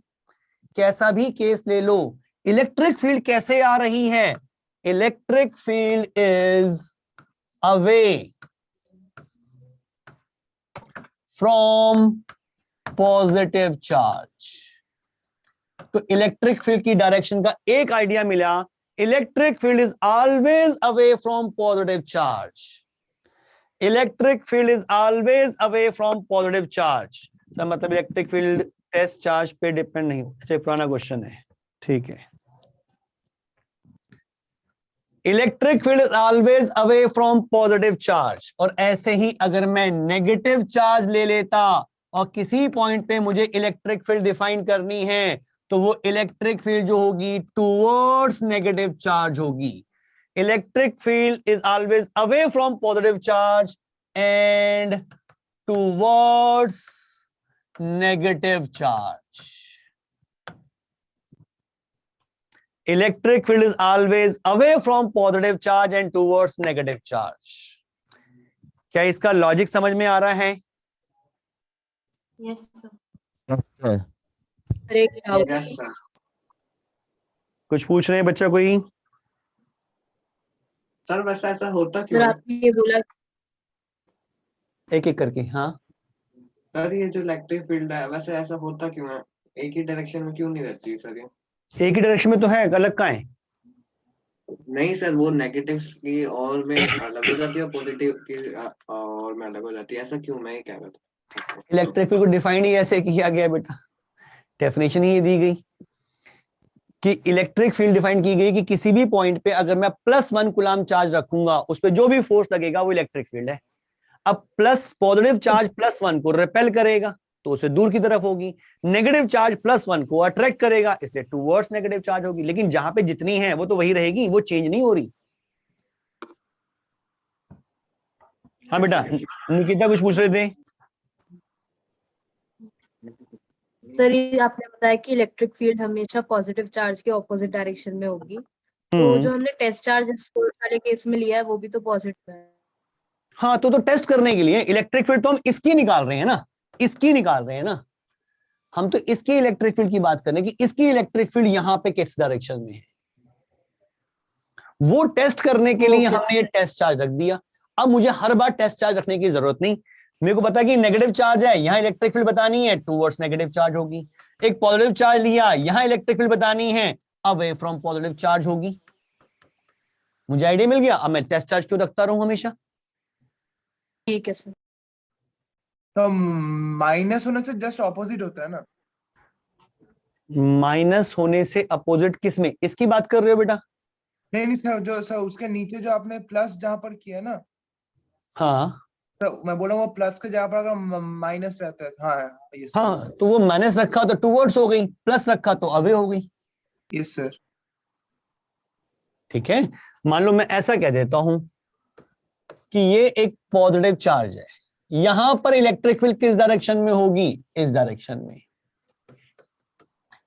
कैसा भी केस ले लो, इलेक्ट्रिक फील्ड कैसे आ रही है? Electric field is away from positive charge. तो इलेक्ट्रिक फील्ड की डायरेक्शन का एक आइडिया मिला, electric field is always away from positive charge. Electric field is always away from positive charge. मतलब इलेक्ट्रिक फील्ड टेस्ट चार्ज पे डिपेंड नहीं हो। अच्छा पुराना क्वेश्चन है, ठीक है। Electric field is always away from positive charge. और ऐसे ही अगर मैं नेगेटिव चार्ज ले लेता और किसी पॉइंट पे मुझे इलेक्ट्रिक फील्ड डिफाइन करनी है तो वो इलेक्ट्रिक फील्ड जो होगी टुवर्ड्स नेगेटिव चार्ज होगी। Electric field is always away from positive charge and towards negative charge. Electric field is always away from positive charge and towards negative charge. क्या इसका लॉजिक समझ में आ रहा है? Yes sir. कुछ पूछ रहे हैं बच्चा कोई? सर वैसे ऐसा होता सर क्यों है? आपने ये बोला एक एक करके। हाँ सर ये जो इलेक्ट्रिक फील्ड है वैसे ऐसा होता क्यों है? एक ही डायरेक्शन में क्यों नहीं रहती सर ये? एक ही डायरेक्शन में तो है, अलग कहाँ है? नहीं सर, वो नेगेटिव की और में अलग हो जाती है, पॉजिटिव की और में अलग हो जाती है। ऐसा क्यों? मैं क्या कहता? इलेक्ट्रिक फील्ड को डिफाइन ही ऐसे किया गया बेटा, डेफिनेशन ही दी गई कि इलेक्ट्रिक फील्ड डिफाइन की गई कि किसी भी पॉइंट पे अगर मैं +1 कूलम चार्ज रखूंगा उस पर जो भी फोर्स लगेगा वो इलेक्ट्रिक फील्ड है। अब प्लस पॉजिटिव चार्ज +1 को रिपेल करेगा तो उसे दूर की तरफ होगी, नेगेटिव चार्ज +1 को अट्रैक्ट करेगा इसलिए टुवर्ड्स नेगेटिव चार्ज होगी। लेकिन जहां पे जितनी है वो तो वही रहेगी, वो चेंज नहीं हो रही। हाँ बेटा निकिता कुछ पूछ रहे थे? सर ये आपने बताया कि इलेक्ट्रिक फील्ड हमेशा पॉजिटिव चार्ज के ऑपोजिट डायरेक्शन में होगी, तो जो हमने टेस्ट चार्ज फोर्स वाले केस में लिया है वो भी तो पॉजिटिव है। हाँ तो टेस्ट करने के लिए इलेक्ट्रिक फील्ड तो हम इसकी निकाल रहे हैं ना, इसकी निकाल रहे हैं ना हम, तो इसकी इलेक्ट्रिक फील्ड की बात करने की, इसकी इलेक्ट्रिक फील्ड यहां पे किस डायरेक्शन में है वो टेस्ट करने के लिए हमने ये टेस्ट चार्ज रख दिया। अब मुझे हर बार टेस्ट चार्ज रखने की जरूरत नहीं, मेरे को पता कि नेगेटिव चार्ज है, यहां इलेक्ट्रिक फील्ड बतानी है टुवर्ड्स नेगेटिव चार्ज होगी। एक पॉजिटिव चार्ज लिया, यहां इलेक्ट्रिक फील्ड बतानी है अवे फ्रॉम पॉजिटिव चार्ज होगी। मुझे आइडिया मिल गया। अब मैं टेस्ट चार्ज क्यों रखता रहूं हमेशा? ठीक है सर। तो माइनस होने से जस्ट ऑपोजिट होता है ना? माइनस होने से अपोजिट किस में? इसकी बात कर रहे हो बेटा? नहीं नहीं सर, जो सर उसके नीचे जो आपने प्लस जहां पर किया ना, हाँ तो मैं बोला वो प्लस के जगह पर अगर माइनस रहता है, हाँ यस हाँ, तो वो माइनस रखा तो टूवर्ड्स हो गई, प्लस रखा तो अवे हो गई। Yes sir. ठीक है, मान लो मैं ऐसा कह देता हूं कि ये एक पॉजिटिव चार्ज है, यहां पर इलेक्ट्रिक फील्ड किस डायरेक्शन में होगी? इस डायरेक्शन में।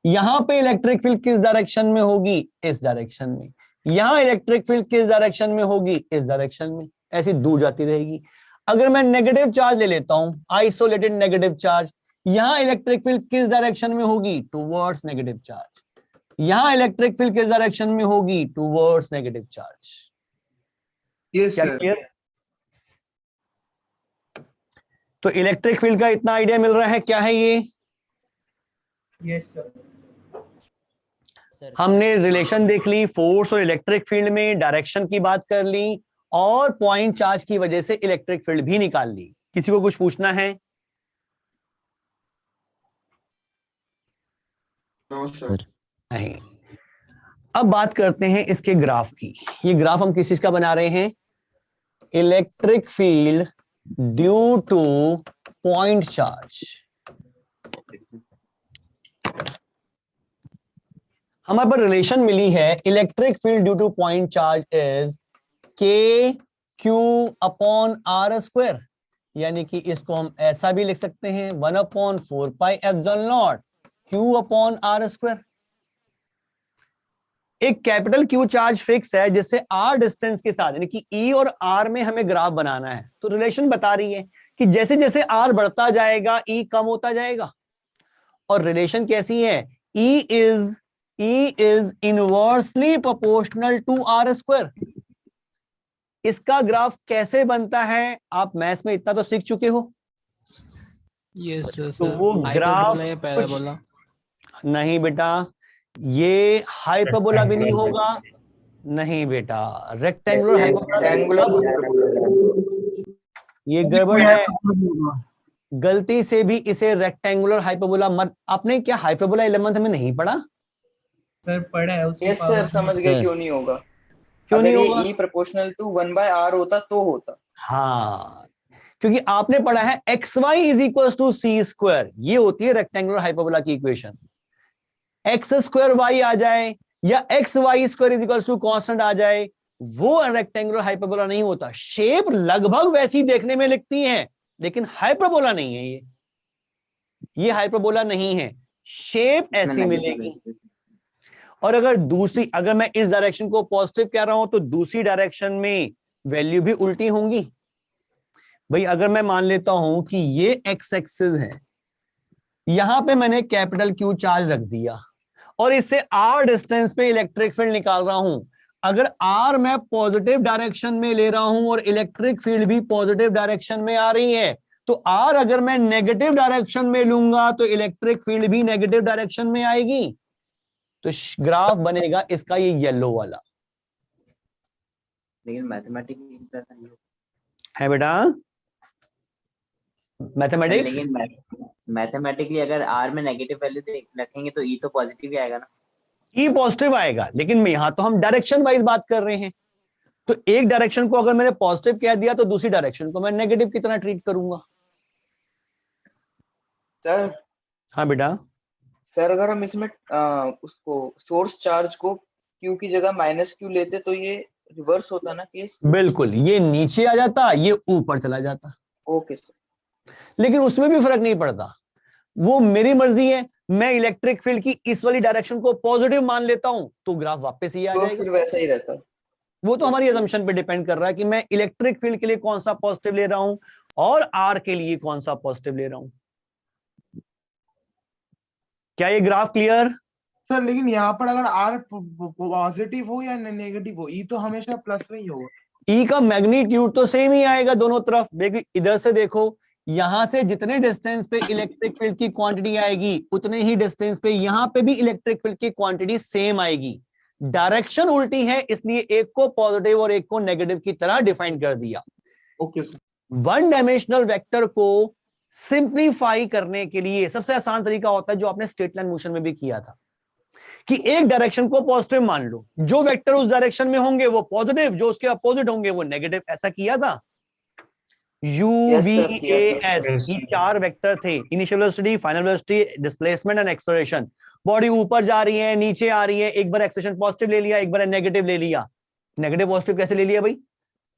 यहां पे इलेक्ट्रिक फील्ड किस डायरेक्शन में होगी? इस डायरेक्शन में। यहां इलेक्ट्रिक फील्ड किस डायरेक्शन में होगी? इस डायरेक्शन में। ऐसी दूर जाती रहेगी। अगर मैं नेगेटिव चार्ज ले लेता हूं, आइसोलेटेड नेगेटिव चार्ज, यहां इलेक्ट्रिक फील्ड किस डायरेक्शन में होगी? Towards negative charge. यहां इलेक्ट्रिक फील्ड किस डायरेक्शन में होगी? Towards negative charge. Yes sir. तो इलेक्ट्रिक फील्ड का इतना आइडिया मिल रहा है, क्या है ये? Yes sir. हमने रिलेशन देख ली, फोर्स और इलेक्ट्रिक फील्ड में डायरेक्शन की बात कर ली, और पॉइंट चार्ज की वजह से इलेक्ट्रिक फील्ड भी निकाल ली। किसी को कुछ पूछना है? नहीं। अब बात करते हैं इसके ग्राफ की। ये ग्राफ हम किस चीज का बना रहे हैं? Electric field due two point charge. हमारे पर रिलेशन मिली है, electric field due two point charge is के क्यू अपॉन आर स्क्वायर, यानी कि इसको हम ऐसा भी लिख सकते हैं 1/4 pi epsilon not Q upon R square. एक कैपिटल क्यू चार्ज फिक्स है जिससे आर डिस्टेंस के साथ, यानी कि ई और आर में हमें ग्राफ बनाना है, तो रिलेशन बता रही है कि जैसे जैसे आर बढ़ता जाएगा ई कम होता जाएगा। और रिलेशन कैसी है? E is inversely proportional to R square. इसका ग्राफ कैसे बनता है? आप मैथ्स में इतना तो सीख चुके हो। Yes sir. तो वो ग्राफ पैराबोला नहीं बेटा, ये हाइपरबोला भी नहीं होगा। नहीं बेटा, रेक्टेंगुलर हाइपरबोला। ये गड़बड़ है, गलती से भी इसे रेक्टेंगुलर हाइपरबोला मत। आपने क्या हाइपरबोला 11th में नहीं पढ़ा? सर पढ़ा है उसमें। यस सर, समझ गए क्यों नहीं होगा। क्यों अगर नहीं ये होगा? ई प्रोपोर्शनल टू 1/r होता तो होता। हाँ, क्योंकि आपने पढ़ा है xy is equal to c square, ये होती है रेक्टेंगुलर हाइपरबोला की इक्वेशन। एक्स स्क्वायर वाई आ जाए या x y square is equal to constant आ जाए, वो रेक्टेंगुलर हाइपरबोला नहीं होता। शेप लगभग वैसी देखने में लिखती है, लेकिन हाइपरबोला नहीं है। ये हाइपरबोला नहीं है, शेप ऐसी मिलेगी। और अगर मैं इस डायरेक्शन को पॉजिटिव कह रहा हूं तो दूसरी डायरेक्शन में वैल्यू भी उल्टी होंगी। भाई अगर मैं मान लेता हूं कि ये एक्स एक्सिस है, यहां पे मैंने कैपिटल क्यू चार्ज रख दिया और इससे आर डिस्टेंस पे इलेक्ट्रिक फील्ड निकाल रहा हूं। अगर आर मैं पॉजिटिव डायरेक्शन में ले रहा हूं और इलेक्ट्रिक फील्ड भी पॉजिटिव डायरेक्शन में आ रही है, तो आर अगर मैं नेगेटिव डायरेक्शन में लूंगा तो इलेक्ट्रिक फील्ड भी नेगेटिव डायरेक्शन में आएगी। तो ग्राफ बनेगा इसका ये येलो वाला। लेकिन मैथमेटिकली ऐसा नहीं है बेटा, मैथमेटिक्स। लेकिन मैथमेटिकली अगर आर में नेगेटिव वैल्यू रखेंगे तो ई तो पॉजिटिव ही आएगा ना। ई पॉजिटिव आएगा, लेकिन यहां तो हम डायरेक्शन वाइज बात कर रहे हैं। तो एक डायरेक्शन को अगर मैंने पॉजिटिव कह दिया तो दूसरी डायरेक्शन को मैं नेगेटिव की तरह ट्रीट करूंगा। सर। हाँ बेटा। सर अगर हम इसमें उसको सोर्स चार्ज को क्यू की जगह -q लेते तो ये रिवर्स होता ना केस? बिल्कुल, ये नीचे आ जाता, ये ऊपर चला जाता। Okay sir. लेकिन उसमें भी फर्क नहीं पड़ता, वो मेरी मर्जी है। मैं इलेक्ट्रिक फील्ड की इस वाली डायरेक्शन को पॉजिटिव मान लेता हूं तो ग्राफ वापस ही आ जाएगा। फिर वैसा ही रहता। वो तो हमारी असम्पशन पे डिपेंड कर रहा है कि मैं इलेक्ट्रिक फील्ड के लिए कौन सा पॉजिटिव ले रहा हूं और आर के लिए कौन सा पॉजिटिव ले रहा हूं। क्या ये ग्राफ क्लियर? सर लेकिन यहाँ पर अगर आर पॉजिटिव हो या नेगेटिव हो, ई तो हमेशा प्लस में ही होगा। ई का मैग्नीट्यूड तो सेम ही आएगा दोनों तरफ। देखिए इधर से देखो, यहां से जितने डिस्टेंस पे इलेक्ट्रिक फील्ड की क्वांटिटी आएगी उतने ही डिस्टेंस पे यहां पे भी इलेक्ट्रिक फील्ड की क्वांटिटी सेम आएगी। डायरेक्शन उल्टी है, इसलिए एक को पॉजिटिव और एक को नेगेटिव की तरह डिफाइन कर दिया। Okay sir. One dimensional vector को सिंप्लीफाई करने के लिए सबसे आसान तरीका होता है जो आपने स्ट्रेट लाइन मोशन में भी किया था, कि एक डायरेक्शन को पॉजिटिव मान लो, जो वेक्टर उस डायरेक्शन में होंगे वो पॉजिटिव, जो उसके अपोजिट होंगे वो नेगेटिव। ऐसा किया था। U, Yes, V, sir, किया A, था। S, ये 4 वेक्टर थे, initial velocity, final velocity, displacement and acceleration. Body ऊपर जा रही है, नीचे आ रही है, एक बार एक्सेलरेशन पॉजिटिव ले लिया, एक बार नेगेटिव ले लिया। नेगेटिव पॉजिटिव कैसे ले लिया भाई?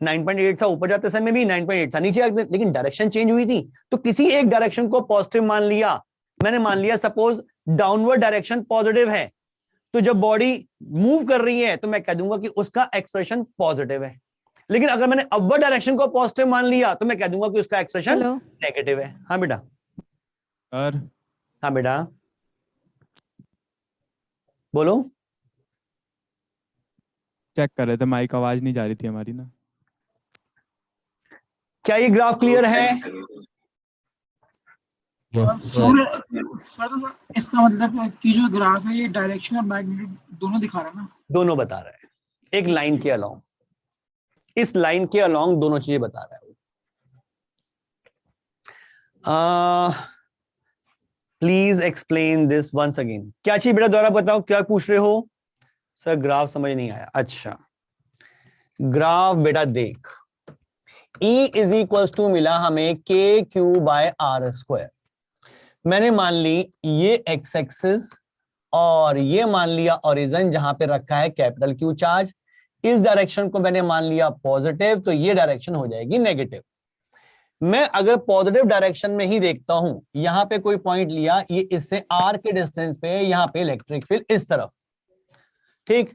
9.8 था ऊपर जाते समय भी, 9.8 था नीचे, लेकिन डायरेक्शन चेंज हुई थी, तो किसी एक डायरेक्शन को पॉजिटिव मान लिया। मैंने मान लिया सपोज डाउनवर्ड डायरेक्शन पॉजिटिव है, तो जब बॉडी मूव कर रही है तो मैं कह दूंगा कि उसका एक्सेलरेशन पॉजिटिव है। लेकिन अगर मैंने अपवर्ड डायरेक्शन को पॉजिटिव मान लिया तो मैं कह दूंगा कि उसका एक्सेलरेशन नेगेटिव है। हाँ बेटा। सर। हाँ बेटा बोलो। चेक कर रहे थे, माइक आवाज नहीं जा रही थी हमारी ना। क्या ये ग्राफ क्लियर है? सर इसका मतलब है कि जो ग्राफ है ये डायरेक्शन और मैग्नीट्यूड दोनों दिखा रहा है ना? दोनों बता रहा है, एक लाइन के अलोंग, इस लाइन के अलोंग दोनों चीजें बता रहा है। Please explain this once again. क्या चीज बेटा दोबारा बताओ, क्या पूछ रहे हो? सर ग्राफ समझ नहीं आया। अच्छा ग्राफ बेटा देख, E इज इक्वल टू मिला हमें KQ/R²। मैंने मान ली ये एक्स एक्सिस और ये मान लिया ओरिजिन जहां पे रखा है कैपिटल Q चार्ज। इस डायरेक्शन को मैंने मान लिया पॉजिटिव, तो ये डायरेक्शन हो जाएगी नेगेटिव। मैं अगर पॉजिटिव डायरेक्शन में ही देखता हूं, यहां पे कोई पॉइंट लिया, ये इससे R के डिस्टेंस पे, यहां पे इलेक्ट्रिक फील्ड इस तरफ, ठीक,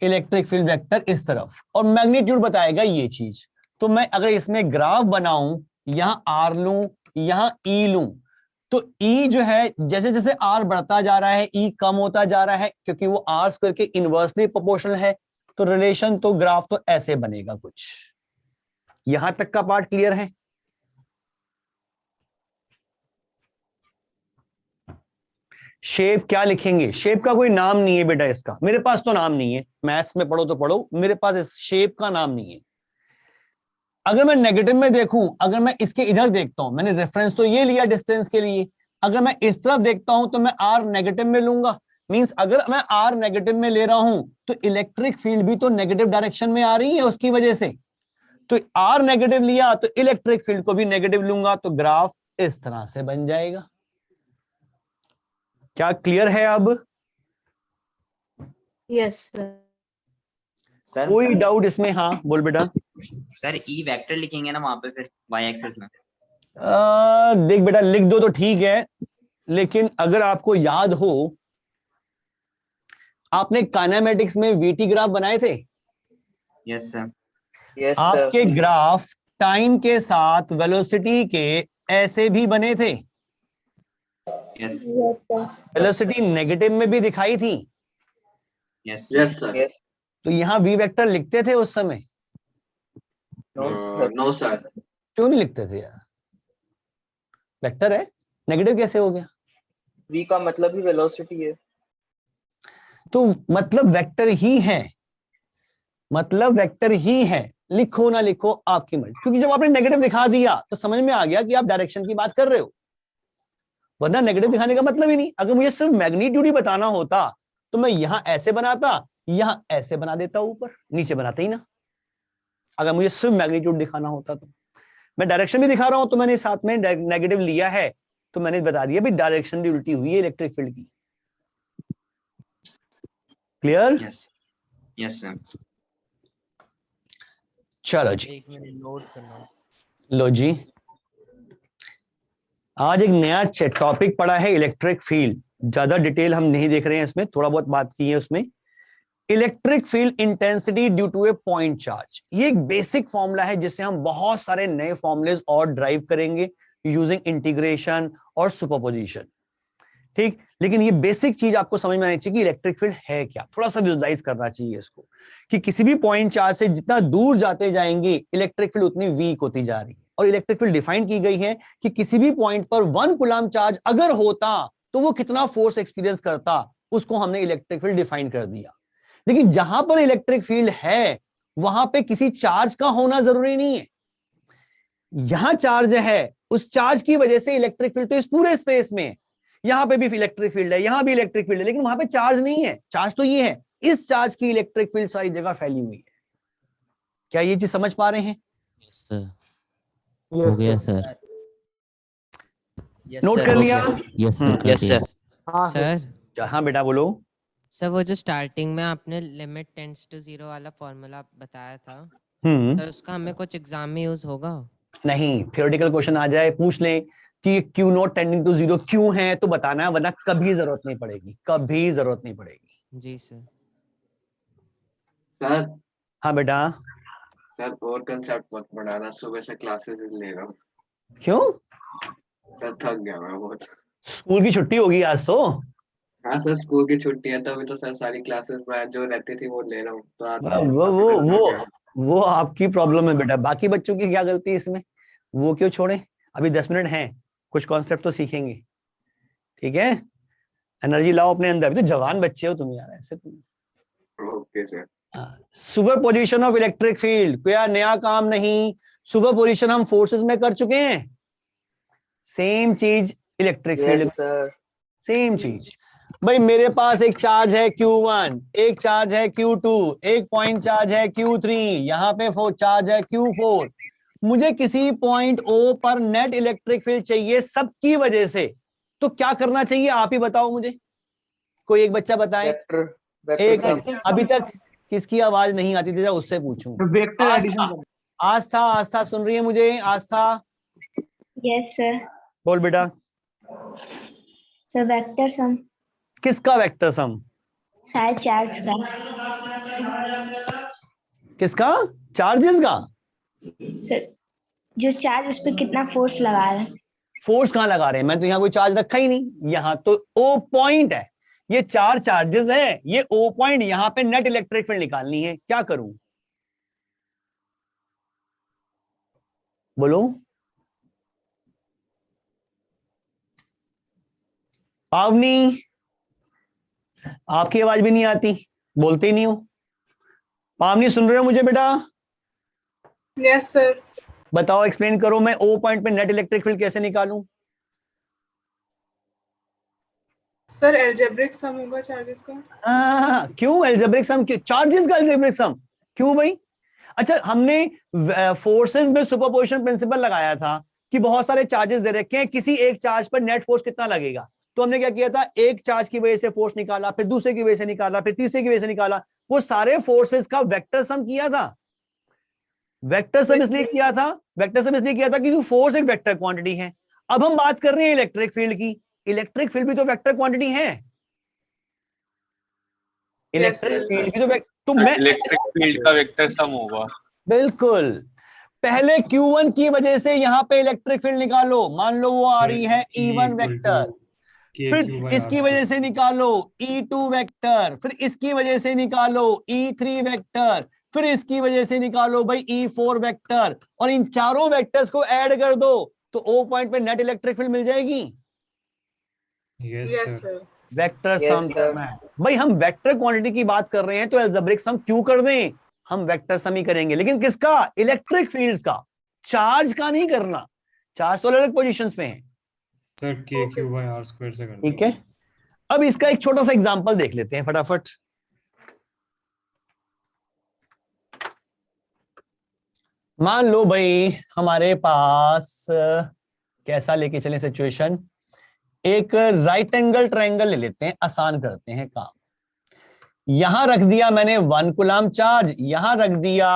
इलेक्ट्रिक फील्ड वेक्टर इस तरफ, और मैग्नीट्यूड बताएगा ये चीज। तो मैं अगर इसमें ग्राफ बनाऊं, यहां R लूं, यहां E लूं, तो E जो है जैसे जैसे R बढ़ता जा रहा है E कम होता जा रहा है, क्योंकि वो R² के इनवर्सली प्रोपोर्शनल है। तो रिलेशन तो ग्राफ तो ऐसे बनेगा कुछ। यहां तक का पार्ट क्लियर है? शेप क्या लिखेंगे? शेप का कोई नाम नहीं है बेटा इसका, मेरे पास तो नाम नहीं है। मैथ्स में पढ़ो तो पढ़ो, मेरे पास इस शेप का नाम नहीं है। अगर मैं नेगेटिव में देखूं, अगर मैं इसके इधर देखता हूं, मैंने रेफरेंस तो ये लिया डिस्टेंस के लिए, अगर मैं इस तरफ देखता हूं तो मैं R नेगेटिव में लूंगा। मींस अगर मैं R नेगेटिव में ले रहा हूं तो इलेक्ट्रिक फील्ड भी तो नेगेटिव डायरेक्शन में आ रही है उसकी वजह से। तो R नेगेटिव लिया तो इलेक्ट्रिक फील्ड को भी नेगेटिव लूंगा, तो ग्राफ इस तरह से बन जाएगा। क्या क्लियर है अब? यस सर कोई डाउट इसमें? हाँ बोल बेटा। सर ई वेक्टर लिखेंगे ना वहां पे फिर y एक्सिस में? देख बेटा लिख दो तो ठीक है, लेकिन अगर आपको याद हो, आपने काइनेमेटिक्स में VT ग्राफ बनाए थे। Yes sir. यस आपके ग्राफ टाइम के साथ वेलोसिटी के ऐसे भी बने थे। यस वेलोसिटी नेगेटिव में भी दिखाई थी। Yes yes sir. यस तो यहाँ V वेक्टर लिखते थे उस समय? No sir. क्यों नहीं लिखते थे यार? वेक्टर है, नेगेटिव कैसे हो गया? V का मतलब ही वेलोसिटी है। तो मतलब वेक्टर ही है, मतलब वेक्टर ही है, लिखो ना लिखो आपकी मर्जी। क्योंकि जब आपने नेगेटिव दिखा दिया तो समझ में आ गया कि आप डायरेक्शन की बात कर रहे हो, वरना नेगेटिव दिखाने का मतलब ही नहीं। अगर मुझे सिर्फ मैग्नीट्यूड ही बताना होता तो मैं यहां ऐसे बनाता, यहां ऐसे बना देता, ऊपर नीचे बनाता ही ना। अगर मुझे सिर्फ मैग्नीट्यूड दिखाना होता तो मैं डायरेक्शन भी दिखा रहा हूं, तो मैंने साथ में नेगेटिव लिया है, तो मैंने बता दिया भी डायरेक्शन भी उल्टी हुई है इलेक्ट्रिक फील्ड की। क्लियर? Yes yes sir. चलो जी, एक मिनट नोट करना। लो जी, आज एक नया टॉपिक पढ़ा है इलेक्ट्रिक फील्ड। ज्यादा डिटेल हम नहीं देख रहे हैं इसमें, थोड़ा बहुत बात की है उसमें। Electric field intensity due to a point charge, ये एक बेसिक फॉर्मूला है जिससे हम बहुत सारे नए फॉर्मूलेज और ड्राइव करेंगे यूजिंग इंटीग्रेशन और सुपरपोजिशन, ठीक। लेकिन ये बेसिक चीज आपको समझ में आनी चाहिए कि इलेक्ट्रिक फील्ड है क्या, थोड़ा सा विजुअलाइज करना चाहिए इसको, कि किसी भी पॉइंट चार्ज से जितना दूर जाते जाएंगे इलेक्ट्रिक फील्ड उतनी वीक होती जा रही है। और इलेक्ट्रिक फील्ड डिफाइन की गई है कि किसी भी पॉइंट पर 1 कूलम्ब चार्ज अगर होता तो वो कितना फोर्स एक्सपीरियंस करता, उसको हमने इलेक्ट्रिक फील्ड डिफाइन कर दिया। लेकिन जहां पर इलेक्ट्रिक फील्ड है वहां पे किसी चार्ज का होना जरूरी नहीं है। यहां चार्ज है, उस चार्ज की वजह से इलेक्ट्रिक फील्ड तो इस पूरे स्पेस में है, यहां पे भी इलेक्ट्रिक फील्ड है, यहां भी इलेक्ट्रिक फील्ड है, लेकिन वहां पे चार्ज नहीं है। चार्ज तो ये है, इस चार्ज की इलेक्ट्रिक फील्ड सारी जगह फैली हुई है। क्या ये चीज समझ पा रहे हैं? हो गया सर। नोट कर लिया? Yes sir. Yes sir. Sir हाँ बेटा बोलो। सर वो जो स्टार्टिंग में आपने लिमिट टेंड्स टू 0 वाला फॉर्मूला बताया था, तो उसका हमें कुछ एग्जाम में यूज होगा? नहीं, थियोरेटिकल क्वेश्चन आ जाए पूछ लें कि क्यू नॉट टेंडिंग टू 0 क्यों है तो बताना है, वरना कभी जरूरत नहीं पड़ेगी, कभी जरूरत नहीं पड़ेगी। जी सर। सर। हाँ बेटा। सर और कंसेप्ट मत पढ़ाना, सुबह से क्लासेस ले रहा हूँ। क्यों? सर थक गया मैं बहुत। स्कूल की छुट्टी होगी आज तो। हाँ सर स्कूल की छुट्टी है, तभी तो सर सारी क्लासेस मैं जो रहती थी वो ले रहा हूँ, तो आज वो आपकी प्रॉब्लम है बेटा, बाकी बच्चों की क्या गलती है इसमें, वो क्यों छोड़े। अभी 10 मिनट हैं, कुछ कॉन्सेप्ट तो सीखेंगे, ठीक है? एनर्जी लाओ अपने अंदर, अभी तो जवान बच्चे हो तुम यार, ऐसे तुम। Okay sir. Super position of electric field कोई नया काम नहीं, सुपर पोजिशन हम फोर्सेस में कर चुके हैं। सेम चीज इलेक्ट्रिक फील्ड, सेम चीज। भाई मेरे पास एक चार्ज है Q1, एक चार्ज है Q2, एक पॉइंट चार्ज है Q3, यहाँ पे चार्ज है Q4। मुझे किसी पॉइंट O पर नेट इलेक्ट्रिक फील्ड चाहिए सबकी वजह से, तो क्या करना चाहिए आप ही बताओ मुझे, कोई एक बच्चा बताए। एक अभी तक किसकी आवाज नहीं आती थी, उससे पूछूं। आस्था सुन रही है मुझे? आस्था। Yes sir. बोल बेटा। Sir vector sum. किसका वेक्टर सम? सारे चार्ज का। किसका? चार्जेस का। सर जो चार्ज उस पर कितना फोर्स लगा रहे हैं। फोर्स कहाँ लगा रहे हैं? मैं तो यहाँ कोई चार्ज रखा ही नहीं, यहाँ तो O पॉइंट है, ये 4 चार्जेस है, ये O पॉइंट, यहाँ पे नेट इलेक्ट्रिक फील्ड निकालनी है, क्या करूं बोलो? पावनी, आपकी आवाज भी नहीं आती, बोलते ही नहीं हो। पावनी सुन रहे हो मुझे बेटा? Yes sir. बताओ, एक्सप्लेन करो, मैं O पॉइंट पे नेट इलेक्ट्रिक फील्ड कैसे निकालूं? सर अलजेब्रिक सम होगा चार्जेस का। क्यों अलजेब्रिक सम? क्यों चार्जेस का अलजेब्रिक सम? क्यों भाई? अच्छा, हमने फोर्सेस में सुपरपोजिशन प्रिंसिपल लगाया था कि बहुत सारे चार्जेस दे रखे हैं, किसी एक चार्ज पर नेट फोर्स कितना लगेगा, तो हमने क्या किया था, एक चार्ज की वजह से फोर्स निकाला, फिर दूसरे की वजह से निकाला, फिर तीसरे की वजह से निकाला, वो सारे फोर्सेस का वेक्टर सम किया था। वेक्टर सम इसलिए किया था, क्योंकि फोर्स एक वेक्टर क्वांटिटी है। अब हम बात कर रहे हैं इलेक्ट्रिक फील्ड की, इलेक्ट्रिक फील्ड भी तो वेक्टर क्वांटिटी है। इलेक्ट्रिक फील्ड भी तो मैं इलेक्ट्रिक फील्ड का वेक्टर सम होगा। बिल्कुल। पहले Q1 की वजह से यहां पे इलेक्ट्रिक फील्ड निकालो, मान लो वो आ रही है E1 वेक्टर, फिर इसकी वजह से निकालो E2 वेक्टर, फिर इसकी वजह से निकालो E3 वेक्टर, फिर इसकी वजह से निकालो भाई E4 वेक्टर, और इन चारों वेक्टर्स को ऐड कर दो तो O पॉइंट पे नेट इलेक्ट्रिक फील्ड मिल जाएगी। Yes sir. वेक्टर सम करना है भाई, हम वेक्टर क्वांटिटी की बात कर रहे हैं तो अलजेब्रिक सम क्यों कर दें, हम वेक्टर सम ही करेंगे, लेकिन किसका? इलेक्ट्रिक फील्ड्स का, चार्ज का नहीं करना। चार्ज तो अलग पोजीशंस पे हैं सर, k/r² से कर। ठीक है, अब इसका एक छोटा सा एग्जांपल देख लेते हैं फटाफट। मान लो भाई हमारे पास कैसा लेके चले सिचुएशन, एक राइट एंगल ट्रायंगल ले लेते हैं, आसान करते हैं काम। यहां रख दिया मैंने 1 कूलम चार्ज, यहां रख दिया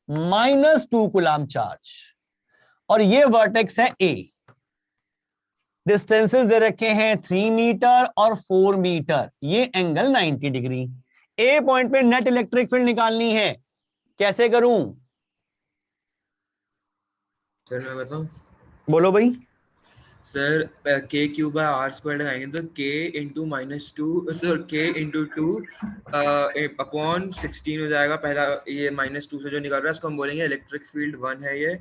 -2 कूलम चार्ज, और ये वर्टेक्स है A। डिस्टेंसेस दे रखे हैं 3 मीटर और 4 मीटर, ये एंगल 90 डिग्री। A पॉइंट पे नेट इलेक्ट्रिक फील्ड निकालनी है, कैसे करूं? सर मैं बताऊं? बोलो भाई। सर k/r² लगाएंगे तो k इंटू -2 अपॉन 16 हो जाएगा। पहला ये -2 से जो निकल रहा है इसको हम बोलेंगे इलेक्ट्रिक फील्ड 1 है ये।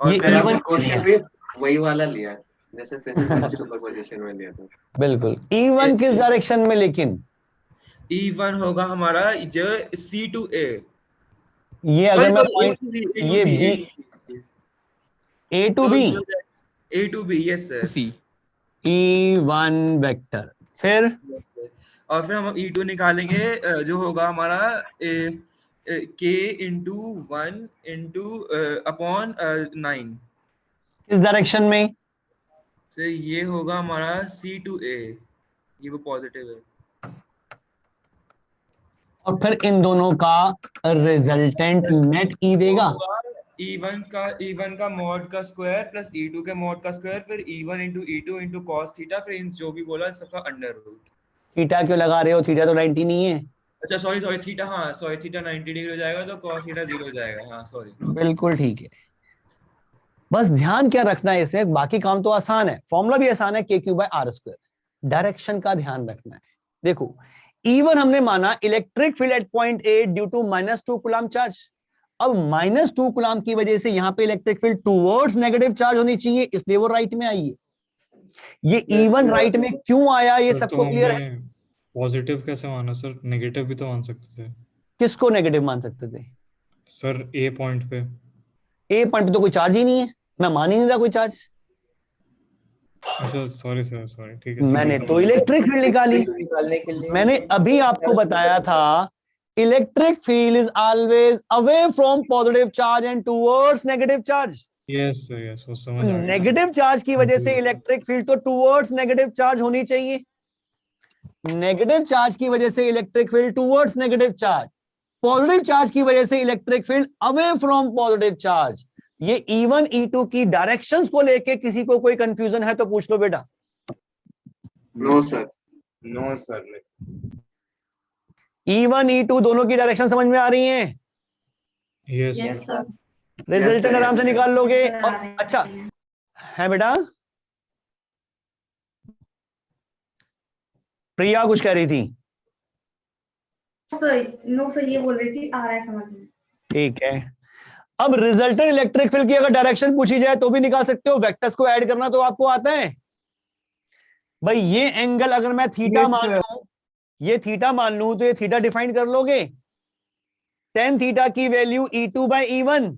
और फिर आपने क्वेश्चन भी वही वाला लिया जैसे फिजिक्स सुपरपोजिशन में लिया था। बिल्कुल। E1 किस डायरेक्शन में? लेकिन E1 होगा हमारा जो C to A, ये अगर मैं पॉइंट ये B A to B A to B, yes sir. E1 vector, फिर और फिर हम E2 निकालेंगे जो होगा हमारा K into 1 into upon 9. किस डायरेक्शन में? सर ये होगा हमारा C to A, ये वो पॉजिटिव है। और फिर इन दोनों का रिजल्टेंट नेट E देगा। E1 का मॉड का स्क्वायर प्लस E2 के मॉड का स्क्वायर, फिर E1 into E2 into cos theta, फिर इन जो भी बोला सबका अंडर रूट। थीटा क्यों लगा रहे हो? थीटा तो 90 नहीं है। अच्छा सॉरी थीटा, हाँ सॉरी थीटा 90 डिग्री हो जाएगा तो cos थीटा 0 हो जाएगा। हाँ सॉरी, बिल्कुल ठीक है। बस ध्यान क्या रखना है इसमें, बाकी काम तो आसान है, फॉर्मूला भी आसान है, k3/r²। डायरेक्शन का ध्यान रखना है। देखो E1 हमने माना electric field at point A due to -2 coulomb charge. अब -2 कूलम की वजह से यहां पे electric field towards negative charge होनी चाहिए, इसलिए वो राइट में आई है। ये E1 राइट में क्यों आया ये सबको क्लियर है? पॉजिटिव कैसे माना सर? नेगेटिव भी तो मान सकते थे। किसको नेगेटिव मान सकते थे सर? ए पॉइंट पे। ए पॉइंट पे तो कोई चार्ज ही नहीं है, मैं मान ही नहीं रहा कोई चार्ज। अच्छा सॉरी सर, सॉरी ठीक है। मैंने तो इलेक्ट्रिक फील्ड निकाली, मैंने अभी आपको बताया था electric field is always away from positive charge and towards negative charge. Yes sir, yes वो समझ आ गया। नेगेटिव चार्ज की वजह से इलेक्ट्रिक फील्ड तो टुवर्ड्स नेगेटिव चार्ज होनी चाहिए। नेगेटिव चार्ज की वजह से electric field towards negative charge, positive charge की वजह से electric field away from positive charge. ये E1 E2 की डायरेक्शंस को लेके किसी को कोई कंफ्यूजन है तो पूछ लो बेटा। No sir. No sir. E1 E2 दोनों की डायरेक्शन समझ में आ रही है? Yes sir. रिजल्टेंट आराम से निकाल लोगे। और अच्छा है बेटा। प्रिया कुछ कह रही थी? नो सर, ये बोल रही थी आ रहा है समझ में। ठीक है। अब रिजल्टेंट इलेक्ट्रिक फील्ड की अगर डायरेक्शन पूछी जाए तो भी निकाल सकते हो, वेक्टर्स को ऐड करना तो आपको आता है भाई। ये एंगल अगर मैं थीटा मान लूं, ये थीटा मान लूं तो ये थीटा डिफाइन कर लोगे। tan थीटा की वैल्यू E2/E1,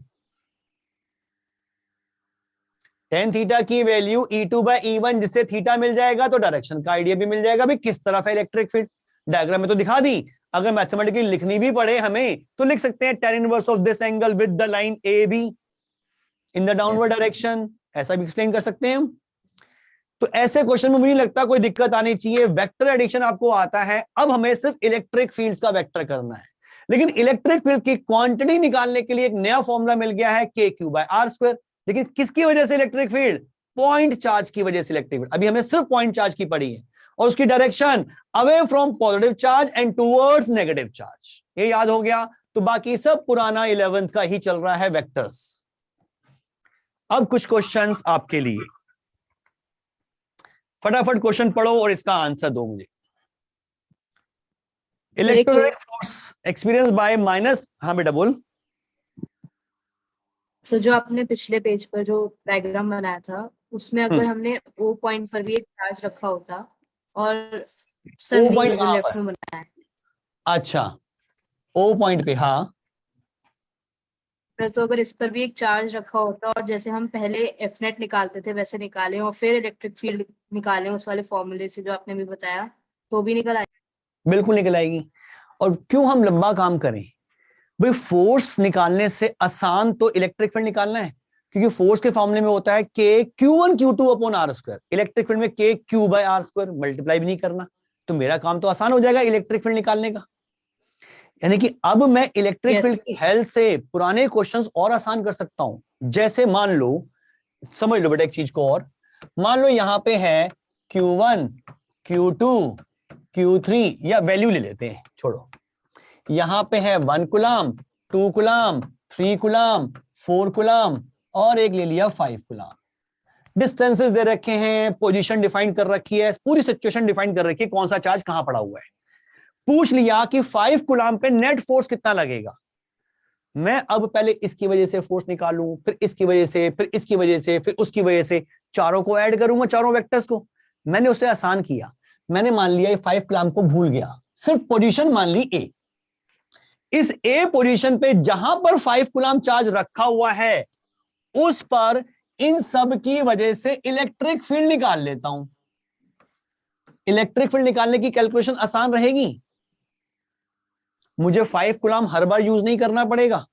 tan थीटा की वैल्यू E2/E1, जिससे थीटा मिल जाएगा तो डायरेक्शन का आइडिया भी मिल जाएगा भी किस तरफ है इलेक्ट्रिक फील्ड। डायग्राम में तो दिखा दी, अगर मैथमेटिकली लिखनी भी पड़े हमें तो लिख सकते हैं tan inverse of this angle with the line AB in the downward direction, ऐसा भी एक्सप्लेन कर सकते हैं हम। तो ऐसे क्वेश्चन में मुझे लगता है कोई दिक्कत आनी चाहिए। वेक्टर एडिशन आपको आता है, अब हमें सिर्फ इलेक्ट्रिक फील्ड्स का वेक्टर करना है। लेकिन इलेक्ट्रिक फील्ड की क्वांटिटी निकालने के लिए एक नया फॉर्मूला मिल गया है k3/r²। लेकिन किसकी वजह से इलेक्ट्रिक फील्ड? पॉइंट चार्ज की वजह से इलेक्ट्रिक फील्ड। अभी हमें सिर्फ पॉइंट चार्ज की पड़ी है और उसकी direction away from positive charge and towards negative charge. ये याद हो गया तो बाकी सब पुराना 11th का ही चल रहा है, वेक्टर्स। अब कुछ क्वेश्चंस आपके लिए, फटाफट क्वेश्चन पढ़ो और इसका आंसर दो मुझे। Electrostatic force experience bye minus, हाँ बेटा बोल। सो जो आपने पिछले पेज पर जो डायग्राम बनाया था उसमें अगर हमने O पॉइंट पर भी एक चार्ज रखा होता और सर O पॉइंट कहां लेफ्ट पर? में बनाया है, अच्छा O पॉइंट पे, हाँ तो अगर इस पर भी एक चार्ज रखा होता और जैसे हम पहले एफ नेट निकालते थे वैसे निकालें और फिर इलेक्ट्रिक फील्ड निकालें उस वाले फॉर्मूले से जो आपने भी बताया, तो भी निकल आएगी। बिल्कुल निकल आएगी। और क्यों हम लंबा काम करें भाई? फोर्स निकालने से आसान तो इलेक्ट्रिक फील्ड निकालना है, क्योंकि फोर्स के फॉर्मूले में होता है k(Q1Q2/r²। इलेक्ट्रिक फील्ड में k(Q/r²), मल्टीप्लाई भी नहीं करना, तो मेरा काम तो आसान हो जाएगा इलेक्ट्रिक फील्ड निकालने का। यानी कि अब मैं इलेक्ट्रिक फील्ड की हेल्प से पुराने क्वेश्चंस और आसान कर सकता हूं। जैसे मान लो, समझ लो बेटा एक चीज को और, मान लो यहां पे है Q1 Q2 Q3, या वैल्यू ले लेते हैं, छोड़ो। यहां पे है 1 कूलम, 2 कूलम, 3 कूलम, 4 कूलम और एक ले लिया 5 कूलम। डिस्टेंसेस दे रखे हैं, पोजीशन डिफाइन कर रखी है, पूरी सिचुएशन डिफाइन कर रखी है, कौन सा चार्ज कहां पड़ा हुआ है। पूछ लिया कि 5 कूलम पे नेट फोर्स कितना लगेगा। मैं अब पहले इसकी वजह से फोर्स निकालूं, फिर इसकी वजह से, फिर इसकी वजह से, फिर उसकी वजह से, चारों को ऐड करूंगा, चारों वेक्टर्स को। मैंने उसे आसान किया, मैंने मान लिया 5 कूलम को भूल गया, सिर्फ पोजीशन मान ली ए। इस ए पोजीशन पे जहां पर 5 कूलम चार्ज रखा हुआ है उस पर इन सब की वजह से इलेक्ट्रिक फील्ड निकाल लेता हूं। इलेक्ट्रिक फील्ड निकालने की कैलकुलेशन आसान रहेगी, मुझे 5 कूलम हर बार यूज नहीं करना पड़ेगा।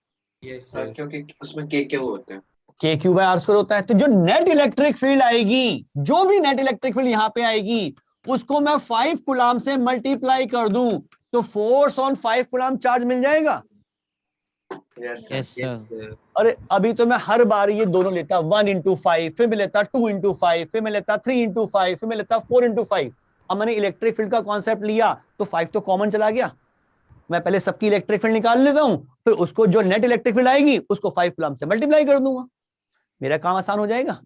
क्योंकि उसमें के क्या होता है, के क्यू बाय आर स्क्वायर होता है। तो जो नेट इलेक्ट्रिक फील्ड आएगी, जो भी नेट इलेक्ट्रिक फील्ड यहां पे आएगी, उसको मैं 5 कूलम से मल्टीप्लाई कर दूं तो फोर्स ऑन 5 कूलम चार्ज मिल जाएगा। Yes sir. अरे अभी तो मैं हर बार ये दोनों लेता 1 into 5, फिर मैं लेता 2 into 5, फिर मैं लेता 3 into 5, फिर मैं लेता 4 into 5। अब मैंने इलेक्ट्रिक फील्ड का कॉन्सेप्ट लिया तो 5 तो कॉमन चला गया। मैं पहले सबकी इलेक्ट्रिक फील्ड निकाल लेता हूं, फिर उसको जो नेट इलेक्ट्रिक फील्ड आएगी उसको 5 कूलम से मल्टीप्लाई कर दूंगा, मेरा काम आसान हो जाएगा।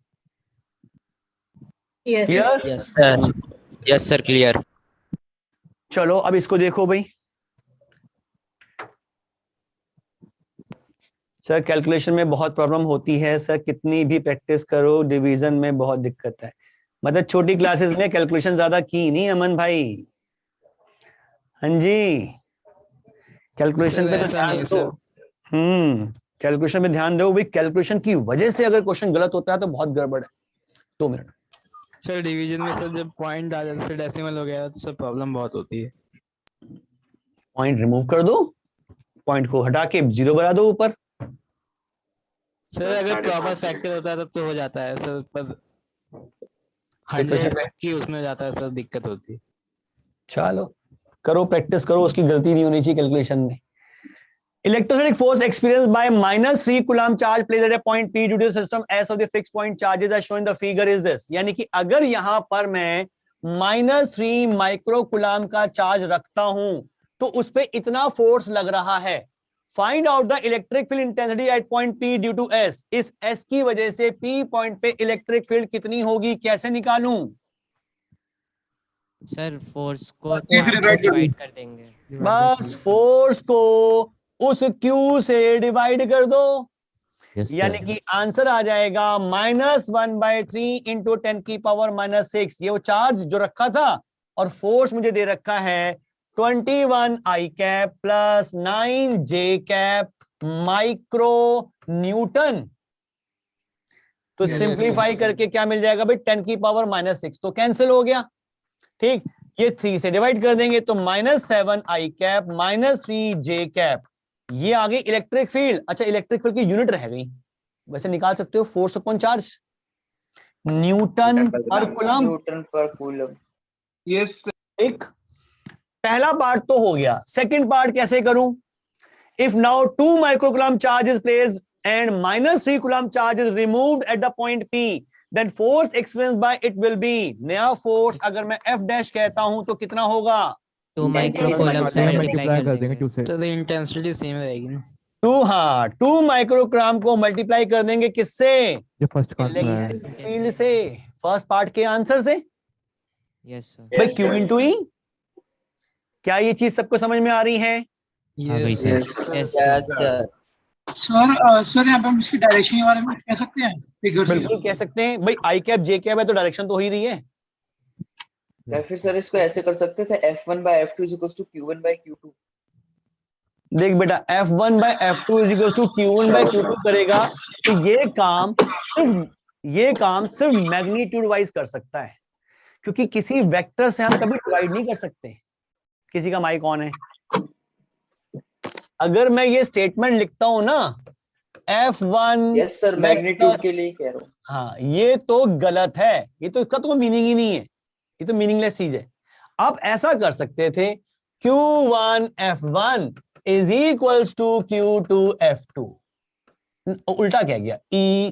Yes sir clear. चलो अब इसको देखो भाई। सर कैलकुलेशन में बहुत प्रॉब्लम होती है सर, कितनी भी प्रैक्टिस करो डिवीजन में बहुत दिक्कत है। मतलब छोटी क्लासेस में कैलकुलेशन ज्यादा की नहीं अमन भाई। हाँ जी, कैलकुलेशन पे तो ध्यान दो। कैलकुलेशन पे ध्यान दो भाई, कैलकुलेशन की वजह से अगर क्वेश्चन गलत होता है तो बहुत गड़बड़ है। 2 मिनट सर डिवीजन में सर जब पॉइंट आ जाता है, डेसिमल हो गया तो सर प्रॉब्लम बहुत होती है। पॉइंट रिमूव कर दो, पॉइंट को हटा के 0 बना दो ऊपर। सर अगर प्रॉपर फैक्टर होता है तब तो हो जाता है सर, पर 100 की उसमें हो जाता है सर, दिक्कत होती है। चलो करो, प्रैक्टिस करो, उसकी गलती नहीं होनी चाहिए कैलकुलेशन में। Electrostatic force experienced by -3 coulomb charge placed at a point P due to the system S of the fixed point charges as shown in the figure is this। यानी कि अगर यहां पर मैं -3 माइक्रो कूलम का चार्ज रखता हूं तो उस पे इतना फोर्स लग रहा है। Find out the electric field intensity at point P due to S। इस S की वजह से P पॉइंट पे इलेक्ट्रिक फील्ड कितनी होगी, कैसे निकालूं? सर फोर्स को 4 से डिवाइड कर देंगे। बस फोर्स को उस Q से डिवाइड कर दो। यानी कि आंसर आ जाएगा -1/3 इंटू 10 की पावर -6। ये वो चार्ज जो रखा था और फोर्स मुझे दे रखा है 21 I cap plus 9 J cap micro Newton. तो सिंप्लीफाई करके क्या मिल जाएगा भाई, 10 की पावर -6 तो कैंसिल हो गया। ठीक, ये 3 से डिवाइड कर देंगे तो -7 I कैप -3 J कैप, ये आ गई इलेक्ट्रिक फील्ड। अच्छा इलेक्ट्रिक फील्ड की यूनिट रह गई, वैसे निकाल सकते हो फोर्स अपॉन चार्ज, न्यूटन पर कूलम। न्यूटन पर कूलम। यस। एक पहला पार्ट तो हो गया, सेकंड पार्ट कैसे करूं? If now 2 microcoulomb charge is placed and -3 coulomb charge is removed at the point P, then force experienced by it will be, नया फोर्स अगर मैं F डैश कहता हूं तो कितना होगा? 2 माइक्रोकूलम से मल्टीप्लाई कर देंगे। तो इंटेंसिटी सेम रहेगी ना। 2 माइक्रोग्राम को मल्टीप्लाई कर देंगे किससे? जो फर्स्ट फील्ड से, फर्स्ट पार्ट के आंसर से। Yes sir. भाई Q इंटू ई, क्या ये चीज सबको समझ में आ रही है? Yes sir. सर यहाँ पे हम इसकी डायरेक्शन के बारे में कह सकते हैं? फिगर से बिल्कुल कह सकते हैं भाई, I कैप J कैप है तो डायरेक्शन तो हो ही रही है। या फिर सर इसको ऐसे कर सकते थे F1/F2 is equals to Q1/Q2। देख बेटा, F1/F2 is equals to Q1/Q2 करेगा तो ये काम सिर्फ मैग्नीट्यूड वाइज कर सकता है, क्योंकि किसी वेक्टर से हम कभी डिवाइड नहीं कर सकते। किसी का माइक ऑन है? अगर मैं ये स्टेटमेंट लिखता हूं ना F1, यस सर, मैग्नीट्यूड के लिए कह रहा हूं। हाँ, ये तो गलत है, ये तो इसका तो मीनिंग ही नहीं है, ये तो मीनिंगलेस चीज है। आप ऐसा कर सकते थे Q1 F1 is equals to Q2 F2। उल्टा क्या गया, E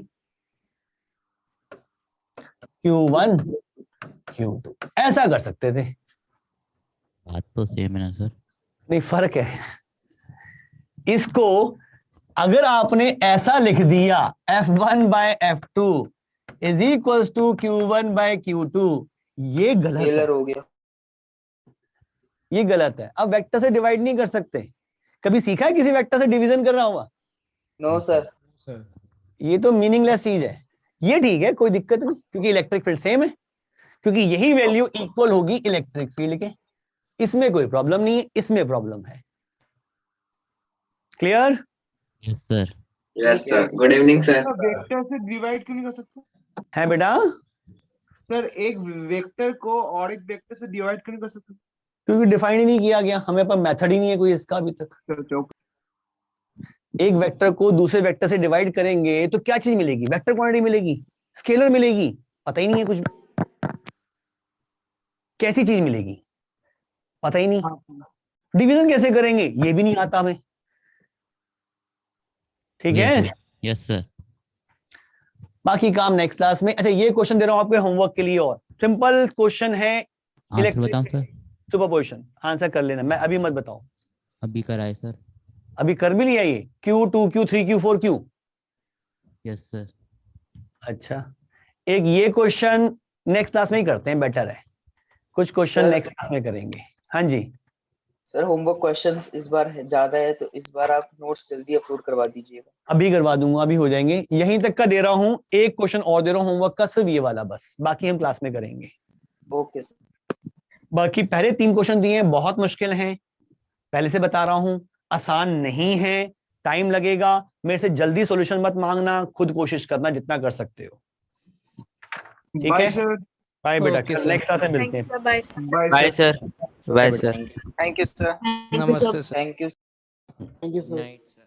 Q1 Q2 ऐसा कर सकते थे। बात तो सेम है ना सर? नहीं, फर्क है। इसको अगर आपने ऐसा लिख दिया F1/F2 is equals to Q1/Q2, ये गलत हो गया, ये गलत है। अब वेक्टर से डिवाइड नहीं कर सकते। कभी सीखा है किसी वेक्टर से डिवीजन कर रहा हुआ? No sir. ये तो मीनिंगलेस चीज है। ये ठीक है, कोई दिक्कत नहीं, क्योंकि इलेक्ट्रिक फील्ड सेम है, क्योंकि यही वैल्यू इक्वल होगी इलेक्ट्रिक फील्ड के। इसमें कोई प्रॉब्लम नहीं है, इसमें प्रॉब्लम है। Clear? Yes sir. Yes sir, good evening sir. Vector से डिवाइड क्यों नहीं कर सकते है बेटा? सर? एक वेक्टर को और एक वेक्टर से डिवाइड क्यों नहीं कर सकते? क्योंकि डिफाइन ही नहीं किया गया, हमें पर मेथड ही नहीं है कोई इसका अभी तक। एक वेक्टर को दूसरे वेक्टर से डिवाइड करेंगे तो क्या चीज मिलेगी? वेक्टर क्वांटिटी मिलेगी, स्केलर मिलेगी, पता ही नहीं है कुछ। कैसी चीज मिलेगी? पता ही नहीं। डिवीजन कैसे करेंगे? ये भी नहीं आता हमें। ठीक है? Yes sir. बाकी काम नेक्स्ट क्लास में। अच्छा, ये क्वेश्चन दे रहा हूं आपके होमवर्क के लिए, और सिंपल क्वेश्चन है। आंसर बताऊं सर? सुपरपोजिशन आंसर कर लेना, मैं अभी मत बताओ। अभी कराए सर। अभी कर भी लिया ये Q 2 Q 3 Q 4 Q। Yes sir. अच्छा, एक ये क्वेश्चन नेक्स्ट क्लास में ही करते हैं, बेटर है। कुछ क्वेश्चन नेक्स्ट क्लास में करेंगे। हाँ जी सर, होमवर्क क्वेश्चंस इस बार ज्यादा है तो इस बार आप नोट्स जल्दी अपलोड करवा दीजिएगा। अभी करवा दूंगा, अभी हो जाएंगे। यहीं तक का दे रहा हूं, एक क्वेश्चन और दे रहा हूं होमवर्क का, सिर्फ ये वाला बस, बाकी हम क्लास में करेंगे। Okay sir. बाकी पहले 3 क्वेश्चन दिए हैं, बहुत मुश्किल हैं, पहले से बता रहा हूं, आसान नहीं है, टाइम लगेगा। मेरे से जल्दी सॉल्यूशन मत मांगना, खुद कोशिश करना जितना कर सकते हो। ठीक है? बाय बेटा, नेक्स्ट क्लास में मिलते हैं। Bye sir. Bye sir. Thank you sir. नमस्ते sir. Thank you. Night sir.